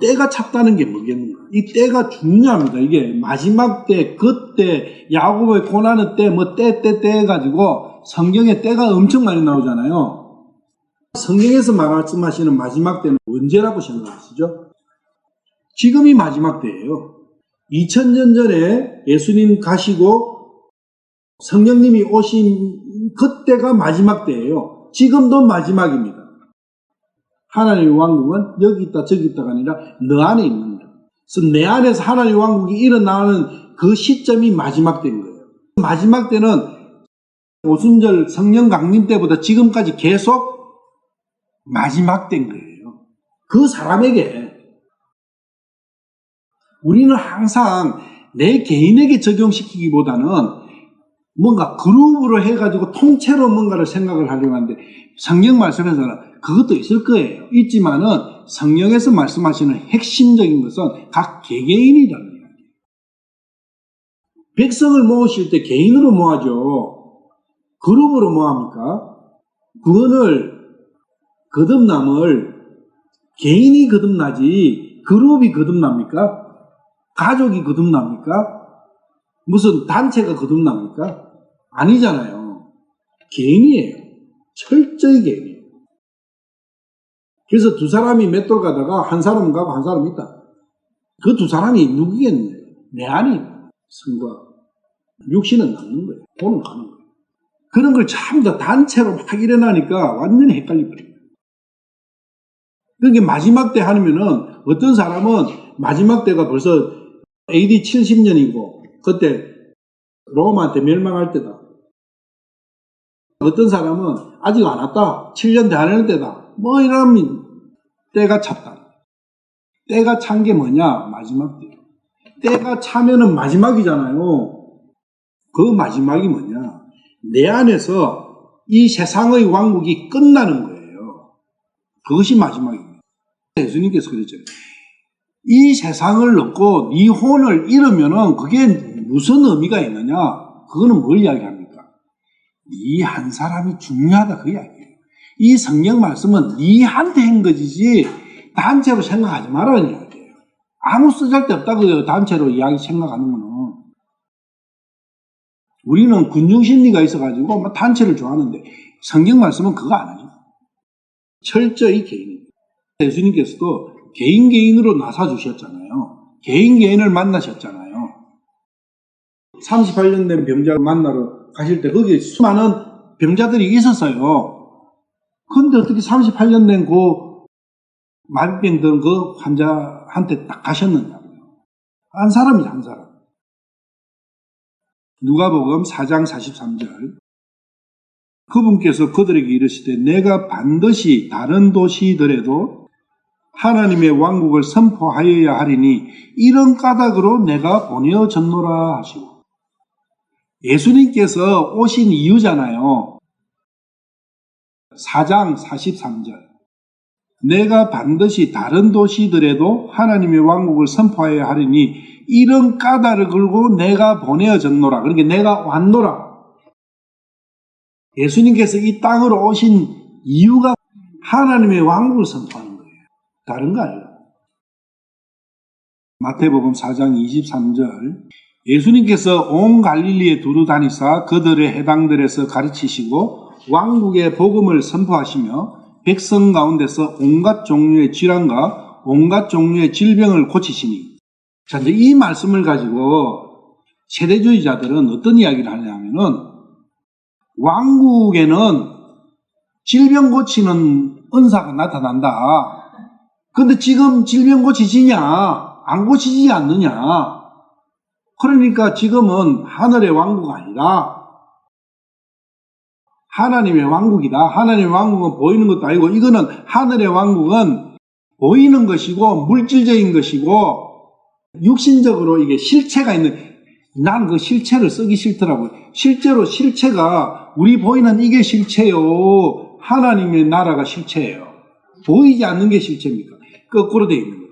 때가 찼다는 게 뭐겠는가? 이 때가 중요합니다. 이게 마지막 때, 그때, 야곱의 고난의 때, 때 해가지고 성경에 때가 엄청 많이 나오잖아요. 성경에서 말씀하시는 마지막 때는 언제라고 생각하시죠? 지금이 마지막 때예요. 2000년 전에 예수님 가시고 성령님이 오신 그때가 마지막 때예요. 지금도 마지막입니다. 하나님의 왕국은 여기 있다 저기 있다가 아니라 너 안에 있는 거예요. 그래서 내 안에서 하나님의 왕국이 일어나는 그 시점이 마지막 때인 거예요. 마지막 때는 오순절 성령 강림 때보다 지금까지 계속 마지막 때인 거예요. 그 사람에게 우리는 항상 내 개인에게 적용시키기보다는 뭔가 그룹으로 해가지고 통째로 뭔가를 생각을 하려고 하는데 성경 말씀에서는 그것도 있을 거예요. 있지만은 성령에서 말씀하시는 핵심적인 것은 각 개개인이라는 이야기예요. 백성을 모으실 때 개인으로 모아죠. 그룹으로 모합니까? 구원을 거듭남을 개인이 거듭나지 그룹이 거듭납니까? 가족이 거듭납니까? 무슨 단체가 거듭납니까? 아니잖아요. 개인이에요. 철저히 개인이에요. 그래서 두 사람이 맷돌 가다가 한 사람은 가고 한 사람은 있다. 그 두 사람이 누구겠는데? 내 안이 성과 육신은 남는 거예요. 본은 가는 거예요. 그런 걸 전부 다 단체로 막 일어나니까 완전히 헷갈려버려요. 그러니까 마지막 때 하면은 어떤 사람은 마지막 때가 벌써 AD 70년이고 그때 로마한테 멸망할 때다. 어떤 사람은 아직 안 왔다. 7년 더 안 할 때다. 뭐 이러면 때가 찼다. 때가 찬 게 뭐냐? 마지막 때. 때가 차면은 마지막이잖아요. 그 마지막이 뭐냐? 내 안에서 이 세상의 왕국이 끝나는 거예요. 그것이 마지막입니다. 예수님께서 그랬죠. 이 세상을 놓고 네 혼을 잃으면은 그게 무슨 의미가 있느냐? 그거는 뭘 이야기합니까? 네 한 사람이 중요하다 그 이야기예요. 이 성경 말씀은 네한테 한 것이지 단체로 생각하지 말라는 이야기예요. 아무 쓰잘데 없다고요. 단체로 이야기 생각하는 거는. 우리는 군중심리가 있어가지고 뭐 단체를 좋아하는데 성경 말씀은 그거 안 하죠. 철저히 개인입니다. 예수님께서도 개인으로 나서 주셨잖아요. 개인을 만나셨잖아요. 38년 된 병자를 만나러 가실 때 거기에 수많은 병자들이 있었어요. 그런데 어떻게 38년 된 그 마비병 든 그 환자한테 딱 가셨느냐고요. 한 사람이죠, 한 사람. 누가복음 4장 43절. 그분께서 그들에게 이르시되 내가 반드시 다른 도시더라도 하나님의 왕국을 선포하여야 하리니 이런 까닭으로 내가 보내어졌노라 하시고, 예수님께서 오신 이유잖아요. 4장 43절. 내가 반드시 다른 도시더라도 하나님의 왕국을 선포하여야 하리니 이런 까닭을 걸고 내가 보내어졌노라. 그러니까 내가 왔노라. 예수님께서 이 땅으로 오신 이유가 하나님의 왕국을 선포하는 거예요. 다른 거 아니에요. 마태복음 4장 23절. 예수님께서 온 갈릴리에 두루 다니사 그들의 회당들에서 가르치시고 왕국의 복음을 선포하시며 백성 가운데서 온갖 종류의 질환과 온갖 종류의 질병을 고치시니. 자, 이제 이 말씀을 가지고 세대주의자들은 어떤 이야기를 하냐면은 왕국에는 질병 고치는 은사가 나타난다. 근데 지금 질병 고치지냐? 안 고치지 않느냐? 그러니까 지금은 하늘의 왕국 아니라 하나님의 왕국이다. 하나님의 왕국은 보이는 것도 아니고 이거는 하늘의 왕국은 보이는 것이고 물질적인 것이고 육신적으로 이게 실체가 있는, 난 그 실체를 쓰기 싫더라고요. 실제로 실체가 우리 보이는 이게 실체요. 하나님의 나라가 실체예요. 보이지 않는 게 실체입니까? 거꾸로 되어 있는 거예요.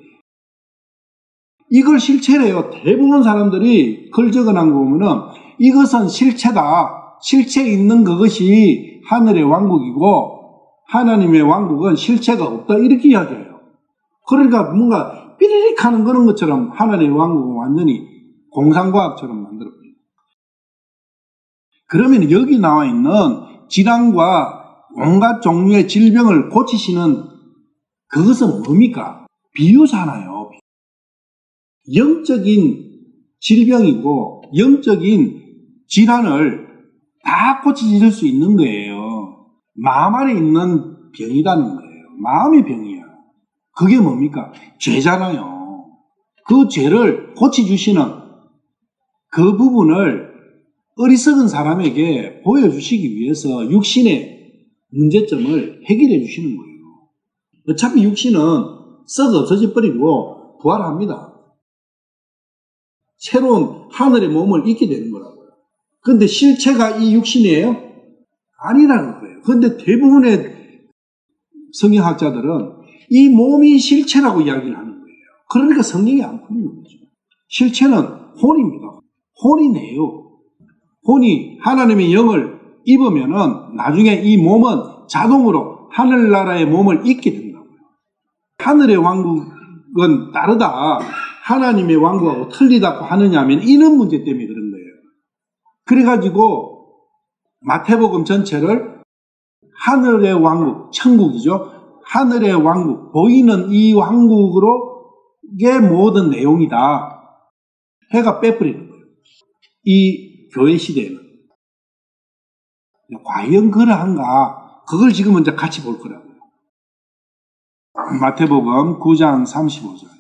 이걸 실체래요. 대부분 사람들이 글 적어놓은 거 보면은 이것은 실체다. 실체 있는 그것이 하늘의 왕국이고 하나님의 왕국은 실체가 없다. 이렇게 이야기해요. 그러니까 뭔가 삐리릭 하는 그런 것처럼 하나님의 왕국은 완전히 공상과학처럼 만들어버려요. 그러면 여기 나와 있는 질환과 온갖 종류의 질병을 고치시는 그것은 뭡니까? 비유잖아요. 영적인 질병이고 영적인 질환을 다 고치실 수 있는 거예요. 마음 안에 있는 병이라는 거예요. 마음의 병이야. 그게 뭡니까? 죄잖아요. 그 죄를 고쳐주시는 그 부분을 어리석은 사람에게 보여주시기 위해서 육신의 문제점을 해결해 주시는 거예요. 어차피 육신은 썩어 없어져 버리고 부활합니다. 새로운 하늘의 몸을 입게 되는 거라고요. 근데 실체가 이 육신이에요? 아니라는 거예요. 근데 대부분의 성경학자들은 이 몸이 실체라고 이야기를 하는 거예요. 그러니까 성경이 안 풀리는 거죠. 실체는 혼입니다. 혼이네요. 혼이 하나님의 영을 입으면은 나중에 이 몸은 자동으로 하늘나라의 몸을 입게 된다고요. 하늘의 왕국은 다르다. 하나님의 왕국하고 틀리다고 하느냐 하면 이런 문제 때문에 그런 거예요. 그래가지고 마태복음 전체를 하늘의 왕국, 천국이죠. 하늘의 왕국, 보이는 이 왕국으로의 모든 내용이다. 해가 빼버리는 거예요. 이 교회 시대에는. 과연 그러한가? 그걸 지금 먼저 같이 볼 거라고요. 마태복음 9장 35절.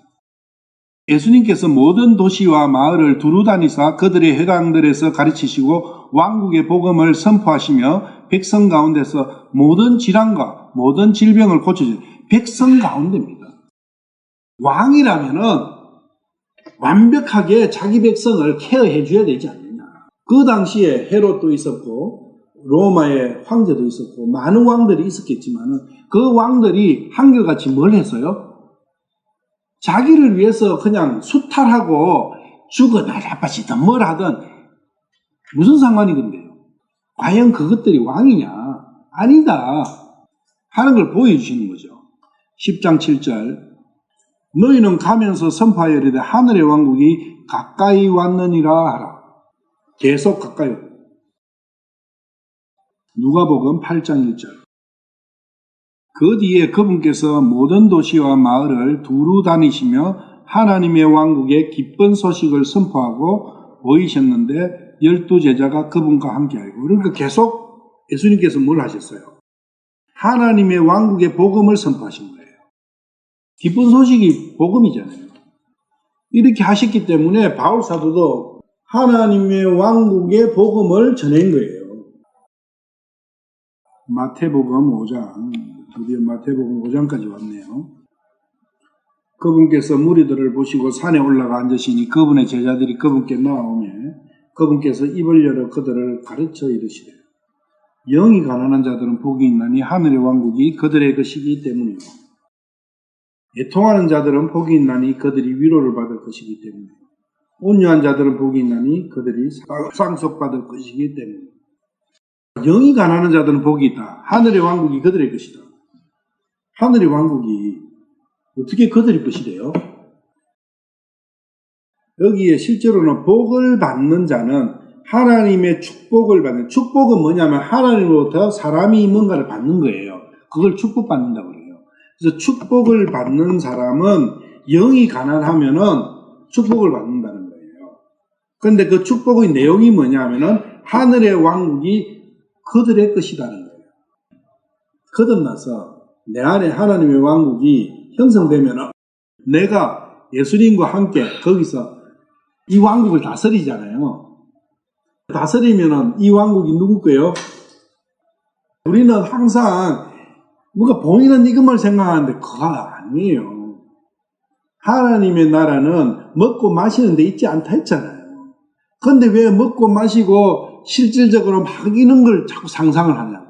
예수님께서 모든 도시와 마을을 두루 다니사 그들의 회당들에서 가르치시고 왕국의 복음을 선포하시며 백성 가운데서 모든 질환과 모든 질병을 고쳐주세요. 백성 가운데입니다. 왕이라면은 완벽하게 자기 백성을 케어해 줘야 되지 않느냐. 그 당시에 헤롯도 있었고 로마의 황제도 있었고 많은 왕들이 있었겠지만은 그 왕들이 한결같이 뭘 했어요? 자기를 위해서 그냥 수탈하고 죽어나 나빠지든 뭘 하든 무슨 상관이건데요. 과연 그것들이 왕이냐? 아니다 하는 걸 보여주시는 거죠. 10장 7절 너희는 가면서 선포하여 이르되 하늘의 왕국이 가까이 왔느니라 하라. 계속 가까이 왔다. 누가복음 8장 1절 그 뒤에 그분께서 모든 도시와 마을을 두루 다니시며 하나님의 왕국의 기쁜 소식을 선포하고 보이셨는데 12제자가 그분과 함께 알고 그러니까 계속 예수님께서 뭘 하셨어요? 하나님의 왕국의 복음을 선포하신 거예요. 기쁜 소식이 복음이잖아요. 이렇게 하셨기 때문에 바울 사도도 하나님의 왕국의 복음을 전한 거예요. 마태복음 5장, 드디어 마태복음 5장까지 왔네요. 그분께서 무리들을 보시고 산에 올라가 앉으시니 그분의 제자들이 그분께 나오매 그분께서 입을 열어 그들을 가르쳐 이르시되 영이 가난한 자들은 복이 있나니 하늘의 왕국이 그들의 것이기 때문이요 애통하는 자들은 복이 있나니 그들이 위로를 받을 것이기 때문이요 온유한 자들은 복이 있나니 그들이 상속받을 것이기 때문이요 영이 가난한 자들은 복이 있다. 하늘의 왕국이 그들의 것이다. 하늘의 왕국이 어떻게 그들의 것이래요? 여기에 실제로는 복을 받는 자는 하나님의 축복을 받는, 축복은 뭐냐면 하나님으로부터 사람이 뭔가를 받는 거예요. 그걸 축복받는다고 그래요. 그래서 축복을 받는 사람은 영이 가난하면은 축복을 받는다는 거예요. 그런데 그 축복의 내용이 뭐냐면은 하늘의 왕국이 그들의 것이라는 거예요. 거듭나서 내 안에 하나님의 왕국이 형성되면은 내가 예수님과 함께 거기서 이 왕국을 다스리잖아요. 다스리면은 이 왕국이 누구 거예요? 우리는 항상 뭔가 보이는 이것만 생각하는데 그거 아니에요. 하나님의 나라는 먹고 마시는 데 있지 않다 했잖아요. 그런데 왜 먹고 마시고 실질적으로 막 이런 걸 자꾸 상상을 하냐고.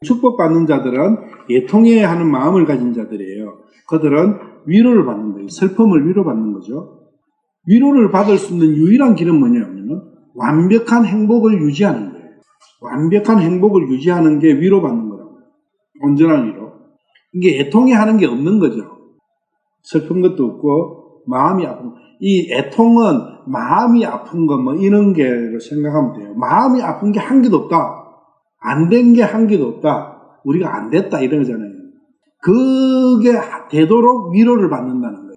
축복받는 자들은 애통해야 하는 마음을 가진 자들이에요. 그들은 위로를 받는 거예요. 슬픔을 위로받는 거죠. 위로를 받을 수 있는 유일한 길은 뭐냐면 완벽한 행복을 유지하는 거예요. 완벽한 행복을 유지하는 게 위로받는 거라고요. 온전한 위로. 이게 애통해하는 게 없는 거죠. 슬픈 것도 없고 마음이 아픈 이 애통은 마음이 아픈 거 뭐 이런 게로 생각하면 돼요. 마음이 아픈 게 한 개도 없다. 안 된 게 한 개도 없다. 우리가 안 됐다 이러잖아요. 그게 되도록 위로를 받는다는 거예요.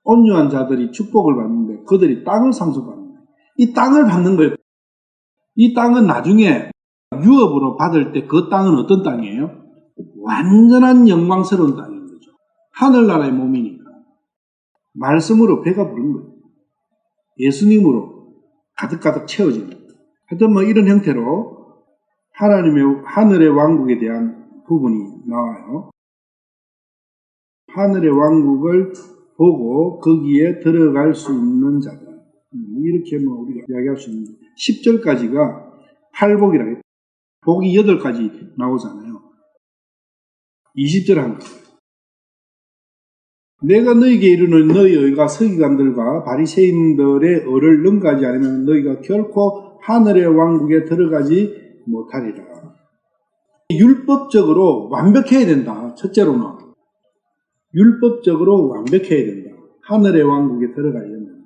온유한 자들이 축복을 받는데 그들이 땅을 상속받는 거예요. 이 땅을 받는 거예요. 이 땅은 나중에 유업으로 받을 때 그 땅은 어떤 땅이에요? 완전한 영광스러운 땅인 거죠. 하늘나라의 몸이니까. 말씀으로 배가 부른 거예요. 예수님으로 가득가득 채워지는 거예요. 하여튼 뭐 이런 형태로 하나님의 하늘의 왕국에 대한 부분이 나와요. 하늘의 왕국을 보고 거기에 들어갈 수 있는 자들. 이렇게 뭐 우리가 이야기할 수 있는 10절까지가 팔복이라 해요. 복이 8가지 나오잖아요. 20절 한 거. 내가 너희에게 이르는 너희 의가 서기관들과 바리새인들의 의를 능가하지 않으면 너희가 결코 하늘의 왕국에 들어가지 못하리라. 율법적으로 완벽해야 된다. 첫째로는 율법적으로 완벽해야 된다. 하늘의 왕국에 들어가려면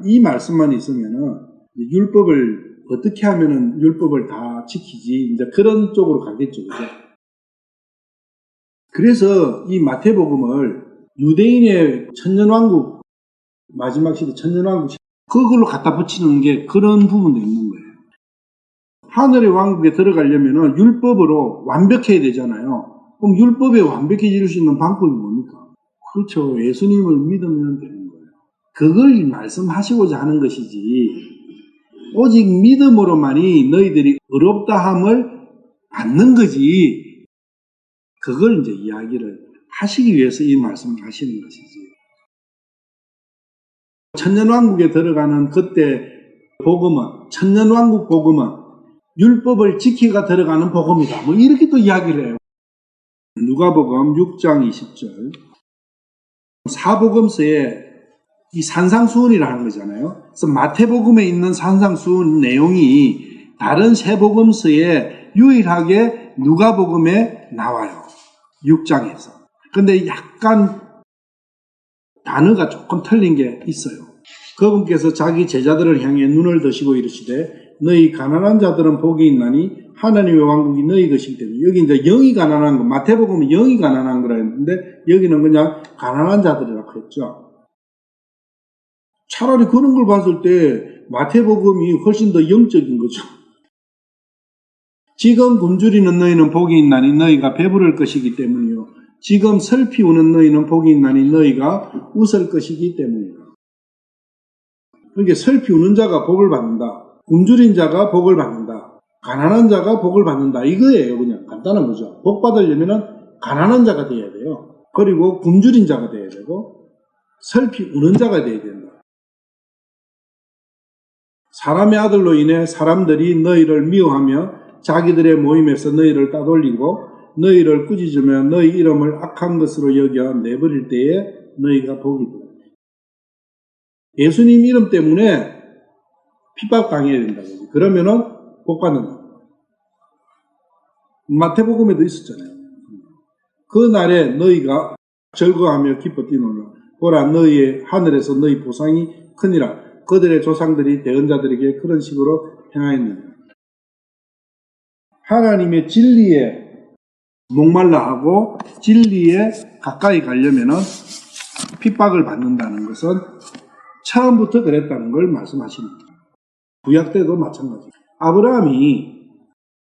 이 말씀만 있으면은 율법을 어떻게 하면은 율법을 다 지키지 이제 그런 쪽으로 가겠죠, 그죠? 그래서 이 마태복음을 유대인의 천년왕국 마지막 시대 천년왕국 그걸로 갖다 붙이는 게 그런 부분도 있는 거예요. 하늘의 왕국에 들어가려면 율법으로 완벽해야 되잖아요. 그럼 율법에 완벽해질 수 있는 방법이 뭡니까? 그렇죠. 예수님을 믿으면 되는 거예요. 그걸 말씀하시고자 하는 것이지 오직 믿음으로만이 너희들이 의롭다함을 받는 거지 그걸 이제 이야기를 하시기 위해서 이 말씀을 하시는 것이지. 천년왕국에 들어가는 그때 복음은 천년왕국 복음은 율법을 지키가 들어가는 복음이다. 뭐 이렇게 또 이야기를 해요. 누가복음 6장 20절. 사복음서에 이 산상수훈이라는 거잖아요. 그래서 마태복음에 있는 산상수훈 내용이 다른 세 복음서에 유일하게 누가복음에 나와요. 6장에서. 근데 약간 단어가 조금 틀린 게 있어요. 그분께서 자기 제자들을 향해 눈을 드시고 이르시되 너희 가난한 자들은 복이 있나니 하나님의 왕국이 너희 것이기 때문에. 여기 이제 영이 가난한 거, 마태복음은 영이 가난한 거라 했는데 여기는 그냥 가난한 자들이라고 했죠. 차라리 그런 걸 봤을 때 마태복음이 훨씬 더 영적인 거죠. 지금 굶주리는 너희는 복이 있나니 너희가 배부를 것이기 때문이요. 지금 슬피 우는 너희는 복이 있나니 너희가 웃을 것이기 때문이다. 그러니까 슬피 우는 자가 복을 받는다. 굶주린 자가 복을 받는다. 가난한 자가 복을 받는다. 이거예요. 그냥 간단한 거죠. 복 받으려면 가난한 자가 돼야 돼요. 그리고 굶주린 자가 돼야 되고 슬피 우는 자가 돼야 된다. 사람의 아들로 인해 사람들이 너희를 미워하며 자기들의 모임에서 너희를 따돌리고 너희를 꾸짖으며 너희 이름을 악한 것으로 여겨 내버릴 때에 너희가 복이 있다. 예수님 이름 때문에 핍박당해야 된다. 그러면은 복 받는다. 마태복음에도 있었잖아요. 그 날에 너희가 즐거워하며 기뻐 뛰노라. 보라 너희의 하늘에서 너희 보상이 크니라. 그들의 조상들이 대언자들에게 그런 식으로 행하였느니라. 하나님의 진리에 목말라 하고 진리에 가까이 가려면은 핍박을 받는다는 것은 처음부터 그랬다는 걸 말씀하십니다. 구약 때도 마찬가지. 아브라함이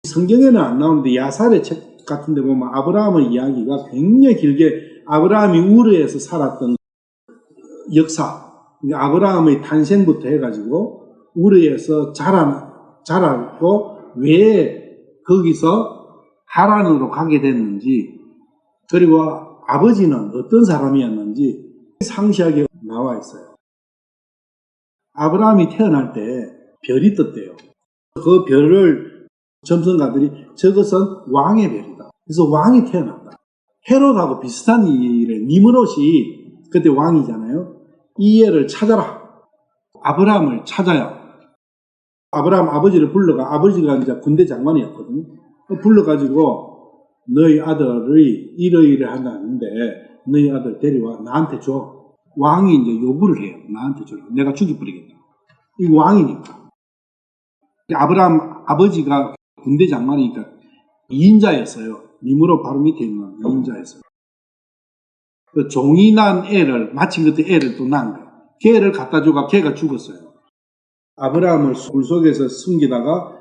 성경에는 안 나오는데 야살의 책 같은 데 보면 아브라함의 이야기가 굉장히 길게 아브라함이 우르에서 살았던 역사, 아브라함의 탄생부터 해가지고 우르에서 자랐고 왜 거기서 하란으로 가게 됐는지 그리고 아버지는 어떤 사람이었는지 상세하게 나와 있어요. 아브라함이 태어날 때 별이 떴대요. 그 별을 점성가들이 저것은 왕의 별이다. 그래서 왕이 태어났다. 헤롯하고 비슷한 일에 니므롯이 그때 왕이잖아요. 이 애를 찾아라. 아브라함을 찾아요. 아브라함 아버지를 불러가 아버지가 이제 군대 장관이었거든요. 불러가지고 너희 아들이 이러이러하는데 너희 아들 데려와 나한테 줘. 왕이 이제 요구를 해요. 나한테 줘. 내가 죽여버리겠다. 이거 왕이니까. 아브라함 아버지가 군대 장관이니까 2인자였어요. 니므롯 바로 밑에 있는 2인자였어요. 그 종이 난 애를 마침 그때 애를 또 낳은 거예요. 걔를 갖다 줘가 걔가 죽었어요. 아브라함을 굴 속에서 숨기다가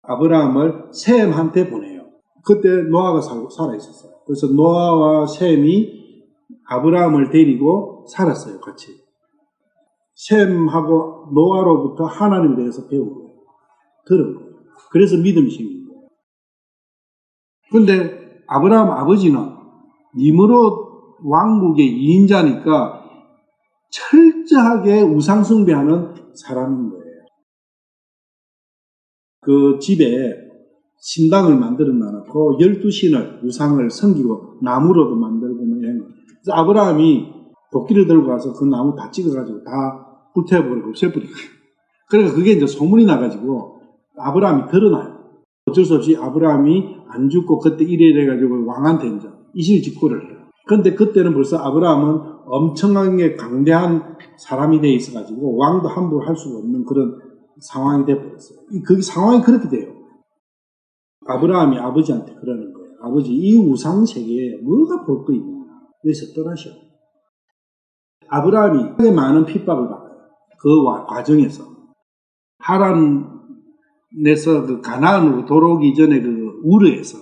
아브라함을 셈한테 보내요. 그때 노아가 살아 있었어요. 그래서 노아와 셈이 아브라함을 데리고 살았어요. 같이. 셈하고 노아로부터 하나님에 대해서 배운 거예요. 들은 거예요. 그래서 믿음이 생긴 거예요. 근데 아브라함 아버지는 니므롯 왕국의 2인자니까 철저하게 우상숭배하는 사람인 거예요. 그 집에 신당을 만들어 놔놓고 12신을 우상을 섬기고 나무로도 만들고 그래서 아브라함이 도끼를 들고 가서 그 나무 다 찍어가지고 다 불태워버리고 없애버리고 그러니까 그게 이제 소문이 나가지고 아브라함이 드러나요. 어쩔 수 없이 아브라함이 안 죽고 그때 이래가지고 왕한테 이제 이실직고를 해요. 근데 그때는 벌써 아브라함은 엄청나게 강대한 사람이 돼 있어가지고 왕도 함부로 할 수가 없는 그런 상황이 돼버렸어요. 그 상황이 그렇게 돼요. 아브라함이 아버지한테 그러는 거예요. 아버지, 이 우상 세계에 뭐가 볼 거 있느냐. 그래서 떠나셔. 아브라함이 많은 핍박을 받아요. 그 과정에서. 하란에서 그 가나안으로 돌아오기 전에 그 우르에서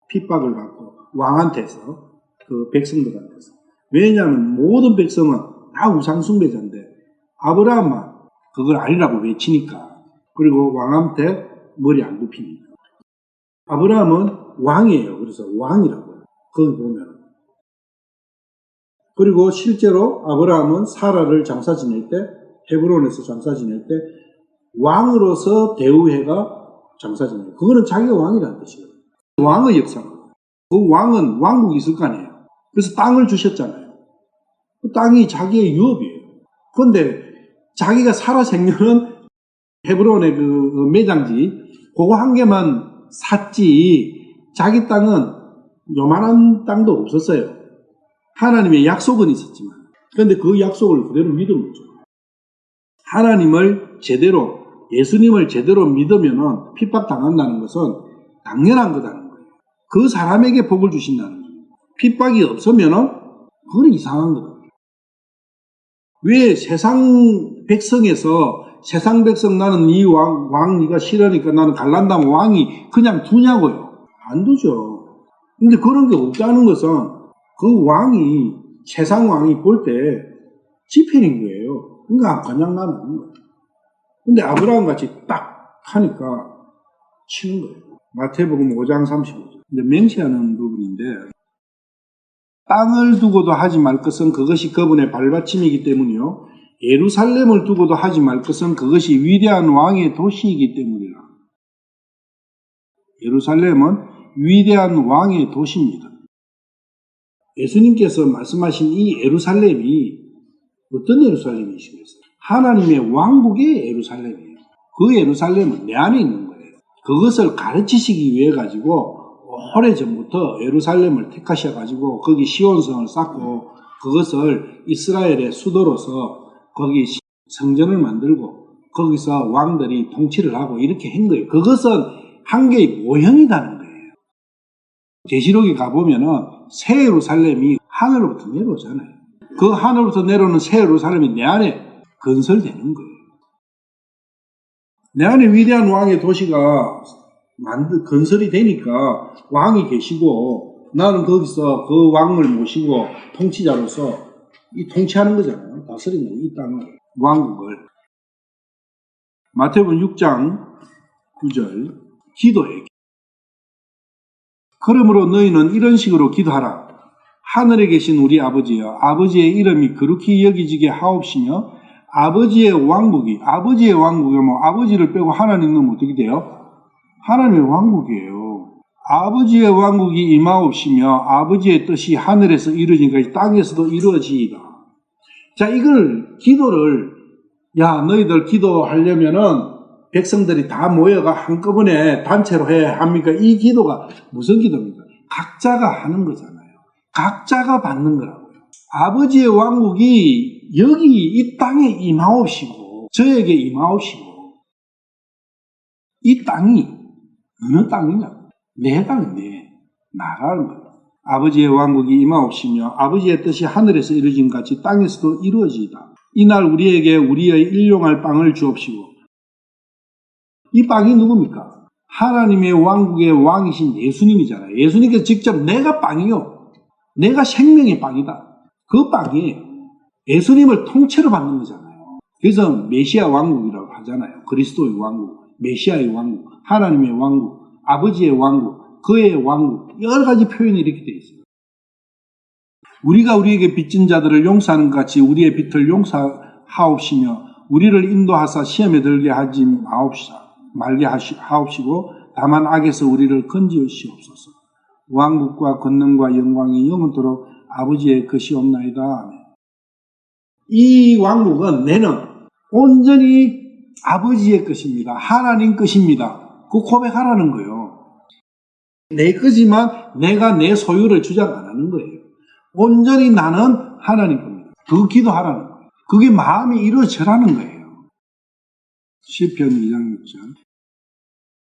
핍박을 받고 왕한테서 그 백성들한테서. 왜냐하면 모든 백성은 다 우상숭배자인데 아브라함만 그걸 아니라고 외치니까. 그리고 왕한테 머리 안 굽히니까. 아브라함은 왕이에요. 그래서 왕이라고요. 거기 보면. 그리고 실제로 아브라함은 사라를 장사 지낼 때, 헤브론에서 장사 지낼 때 왕으로서 대우해가 장사 지내요. 그거는 자기가 왕이라는 뜻이에요. 왕의 역사입니다. 그 왕은 왕국이 있을 거 아니에요. 그래서 땅을 주셨잖아요. 그 땅이 자기의 유업이에요. 그런데 자기가 살아 생전은 헤브론의 그 매장지 그거 한 개만 샀지 자기 땅은 요만한 땅도 없었어요. 하나님의 약속은 있었지만 그런데 그 약속을 그대로 믿은 거죠. 하나님을 제대로 예수님을 제대로 믿으면 핍박당한다는 것은 당연한 거다는 거예요. 그 사람에게 복을 주신다는 거예요. 핍박이 없으면 그건 이상한 거다. 왜 세상 백성에서 세상 백성 나는 이 왕 네가 싫으니까 나는 갈란다면 왕이 그냥 두냐고요. 안 두죠. 근데 그런 게 없다는 것은 그 왕이 세상 왕이 볼 때 지편인 거예요. 그러니까 그냥 나는 거예요. 근데 아브라함 같이 딱 하니까 치는 거예요. 마태복음 5장 35절. 근데 맹세하는 부분인데 땅을 두고도 하지 말 것은 그것이 그분의 발받침이기 때문이요. 예루살렘을 두고도 하지 말 것은 그것이 위대한 왕의 도시이기 때문이라. 예루살렘은 위대한 왕의 도시입니다. 예수님께서 말씀하신 이 예루살렘이 어떤 예루살렘이시겠어요? 하나님의 왕국의 예루살렘이에요. 그 예루살렘은 내 안에 있는 거예요. 그것을 가르치시기 위해 가지고 오래전부터 예루살렘을 택하셔가지고 거기 시온성을 쌓고 그것을 이스라엘의 수도로서 거기 성전을 만들고 거기서 왕들이 통치를 하고 이렇게 한 거예요. 그것은 한 개의 모형이라는 거예요. 계시록에 가보면은 새 예루살렘이 하늘로부터 내려오잖아요. 그 하늘로부터 내려오는 새 예루살렘이 내 안에 건설되는 거예요. 내 안에 위대한 왕의 도시가 건설이 되니까 왕이 계시고 나는 거기서 그 왕을 모시고 통치자로서 이 통치하는 거잖아요. 다스리는 이 땅을, 왕국을. 마태복음 6장 9절 기도해. 그러므로 너희는 이런 식으로 기도하라. 하늘에 계신 우리 아버지여, 아버지의 이름이 거룩히 여기지게 하옵시며 아버지의 왕국이 뭐 아버지를 빼고 하나님 넣으면 어떻게 돼요? 하나님의 왕국이에요. 아버지의 왕국이 임하옵시며 아버지의 뜻이 하늘에서 이루어지니까 땅에서도 이루어지이다. 자, 이걸 기도를 너희들 기도하려면은 백성들이 다 모여가 한꺼번에 단체로 해야 합니까? 이 기도가 무슨 기도입니까? 각자가 하는 거잖아요. 각자가 받는 거라고요. 아버지의 왕국이 여기 이 땅에 임하옵시고 저에게 임하옵시고 이 땅이 어느 땅이냐? 내 땅인데 나라는 거예요. 아버지의 왕국이 임하옵시며 아버지의 뜻이 하늘에서 이루어진 같이 땅에서도 이루어지이다. 이날 우리에게 우리의 일용할 빵을 주옵시고 이 빵이 누굽니까? 하나님의 왕국의 왕이신 예수님이잖아요. 예수님께서 직접 내가 빵이요. 내가 생명의 빵이다. 그 빵이 예수님을 통째로 받는 거잖아요. 그래서 메시아 왕국이라고 하잖아요. 그리스도의 왕국, 메시아의 왕국, 하나님의 왕국, 아버지의 왕국, 그의 왕국, 여러 가지 표현이 이렇게 되어 있어요. 우리가 우리에게 빚진 자들을 용서하는 것 같이 우리의 빚을 용서하옵시며 우리를 인도하사 시험에 들게 하지 말게 하옵시고 다만 악에서 우리를 건지시옵소서. 왕국과 권능과 영광이 영원토록 아버지의 것이옵나이다. 이 왕국은 내는 온전히 아버지의 것입니다. 하나님 것입니다. 그 고백하라는 거예요. 내 거지만 내가 내 소유를 주장 안 하는 거예요. 온전히 나는 하나님 겁니다. 그 기도하라는 거예요. 그게 마음이 이루어져라는 거예요. 시편 2장 6절.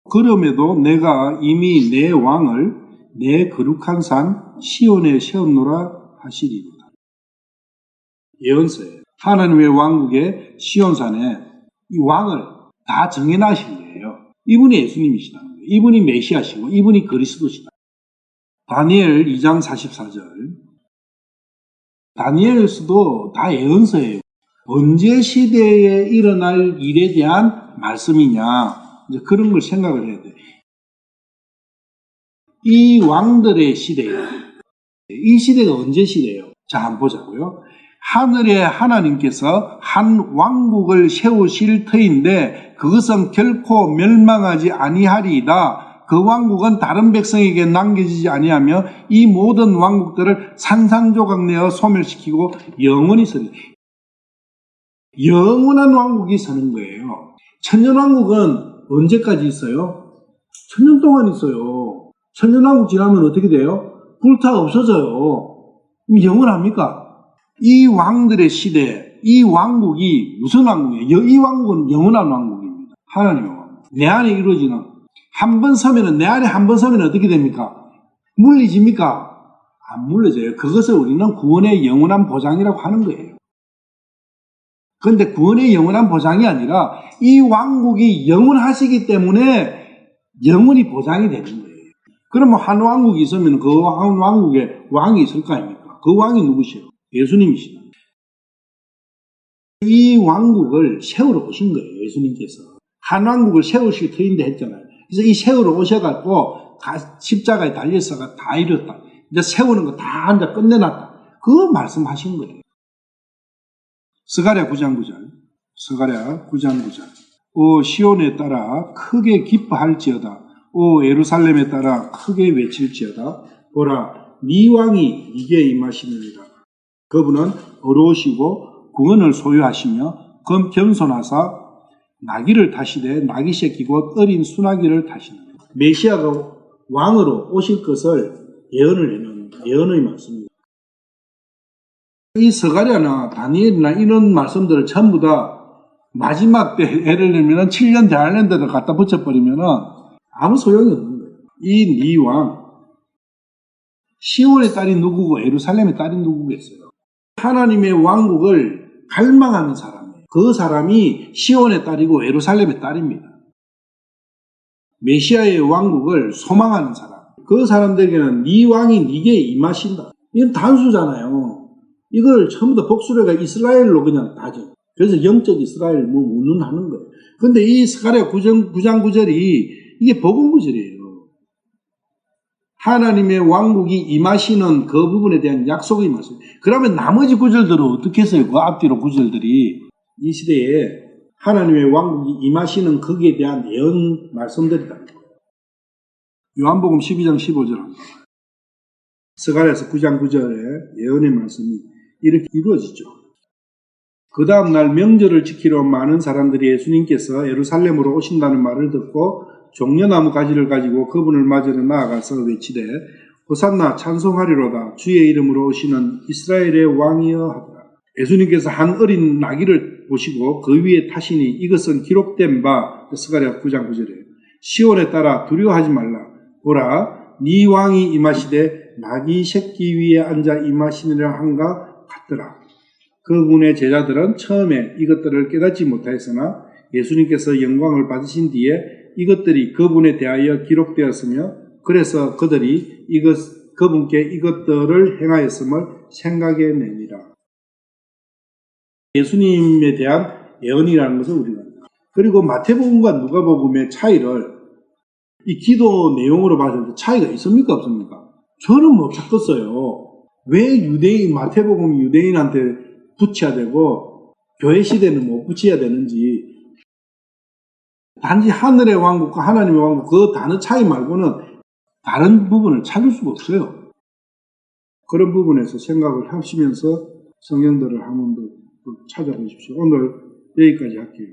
그럼에도 내가 이미 내 왕을 내 거룩한 산 시온에 세웠노라 하시리로다. 예언서에 하나님의 왕국의 시온산에 이 왕을 다 정해놔신 거예요. 이분이 예수님이시다는 거예요. 이분이 메시아시고 이분이 그리스도시다. 다니엘 2장 44절. 다니엘서도 다 예언서예요. 언제 시대에 일어날 일에 대한 말씀이냐, 이제 그런 걸 생각을 해야 돼요. 이 왕들의 시대예요. 이 시대가 언제 시대예요? 자, 한번 보자고요. 하늘의 하나님께서 한 왕국을 세우실 터인데 그것은 결코 멸망하지 아니하리이다. 그 왕국은 다른 백성에게 남겨지지 아니하며 이 모든 왕국들을 산산조각 내어 소멸시키고 영원히 서리. 영원한 왕국이 서는 거예요. 천년왕국은 언제까지 있어요? 천년 동안 있어요. 천년왕국 지나면 어떻게 돼요? 불타 없어져요. 그럼 영원합니까? 이 왕들의 시대, 이 왕국이 무슨 왕국이에요? 이 왕국은 영원한 왕국입니다. 하나님의 왕국. 내 안에 이루어지는, 한 번 서면은, 내 안에 한 번 서면 어떻게 됩니까? 물리집니까? 안 물려져요. 그것을 우리는 구원의 영원한 보장이라고 하는 거예요. 그런데 구원의 영원한 보장이 아니라 이 왕국이 영원하시기 때문에 영원히 보장이 되는 거예요. 그러면 한 왕국이 있으면 그 한 왕국에 왕이 있을 거 아닙니까? 그 왕이 누구시요? 예수님이시죠. 이 왕국을 세우러 오신 거예요. 예수님께서. 한 왕국을 세우실 터인데 했잖아요. 그래서 이 세우러 오셔갖고 십자가에 달려서가 다 이뤘다. 이제 세우는 거 다 앉아 끝내놨다. 그거 말씀하신 거예요. 스가랴 9장 9절. 스가랴 9장 9절. 오 시온에 따라 크게 기뻐할지어다. 오 예루살렘에 따라 크게 외칠지어다. 보라 네 왕이 네게 임하시느니라. 그분은 어려우시고 구원을 소유하시며 겸손하사 나귀를 타시되 나귀 새끼 곧 어린 수나귀를 타시느니라. 메시아가 왕으로 오실 것을 예언을 해놓은 예언의 말씀입니다. 이 스가랴나 다니엘이나 이런 말씀들을 전부 다 마지막 때 예를 들면 7년 대할랜드를 갖다 붙여버리면 아무 소용이 없는 거예요. 이 네 왕, 시온의 딸이 누구고 예루살렘의 딸이 누구겠어요? 하나님의 왕국을 갈망하는 사람이에요. 그 사람이 시온의 딸이고 예루살렘의 딸입니다. 메시아의 왕국을 소망하는 사람. 그 사람들에게는 네 왕이 네게 임하신다. 이건 단수잖아요. 이걸 전부 다 복수례가 이스라엘로 그냥 다져. 그래서 영적 이스라엘 운운하는 거예요. 근데 이 스가랴 9장 9절이 이게 복음 구절이에요. 하나님의 왕국이 임하시는 그 부분에 대한 약속이 임하세요. 그러면 나머지 구절들은 어떻게 했어요? 그 앞뒤로 구절들이 이 시대에 하나님의 왕국이 임하시는 거기에 대한 예언 말씀들이라는 거예요. 요한복음 12장 15절 합니다. 스가랴서 9장 9절에 예언의 말씀이 이렇게 이루어지죠. 그 다음 날 명절을 지키러 많은 사람들이 예수님께서 예루살렘으로 오신다는 말을 듣고 종려나무 가지를 가지고 그분을 맞으러 나아가서 외치되 호산나 찬송하리로다 주의 이름으로 오시는 이스라엘의 왕이여 하더라. 예수님께서 한 어린 나귀를 보시고 그 위에 타시니 이것은 기록된 바 스가랴 9장 9절에 시온에 따라 두려워하지 말라. 보라 네 왕이 임하시되 나귀 새끼 위에 앉아 임하시느라 한가 같더라. 그분의 제자들은 처음에 이것들을 깨닫지 못하였으나 예수님께서 영광을 받으신 뒤에 이것들이 그분에 대하여 기록되었으며 그래서 그들이 그분께 이것들을 행하였음을 생각해내니라. 예수님에 대한 예언이라는 것을 우리가 그리고 마태복음과 누가복음의 차이를 이 기도 내용으로 봤을 때 차이가 있습니까 없습니까? 저는 못 찾겠어요. 왜 마태복음이 유대인한테 붙여야 되고 교회 시대는 못 붙여야 되는지. 단지 하늘의 왕국과 하나님의 왕국 그 단어 차이 말고는 다른 부분을 찾을 수가 없어요. 그런 부분에서 생각을 하시면서 성경들을 한 번 더 찾아보십시오. 오늘 여기까지 할게요.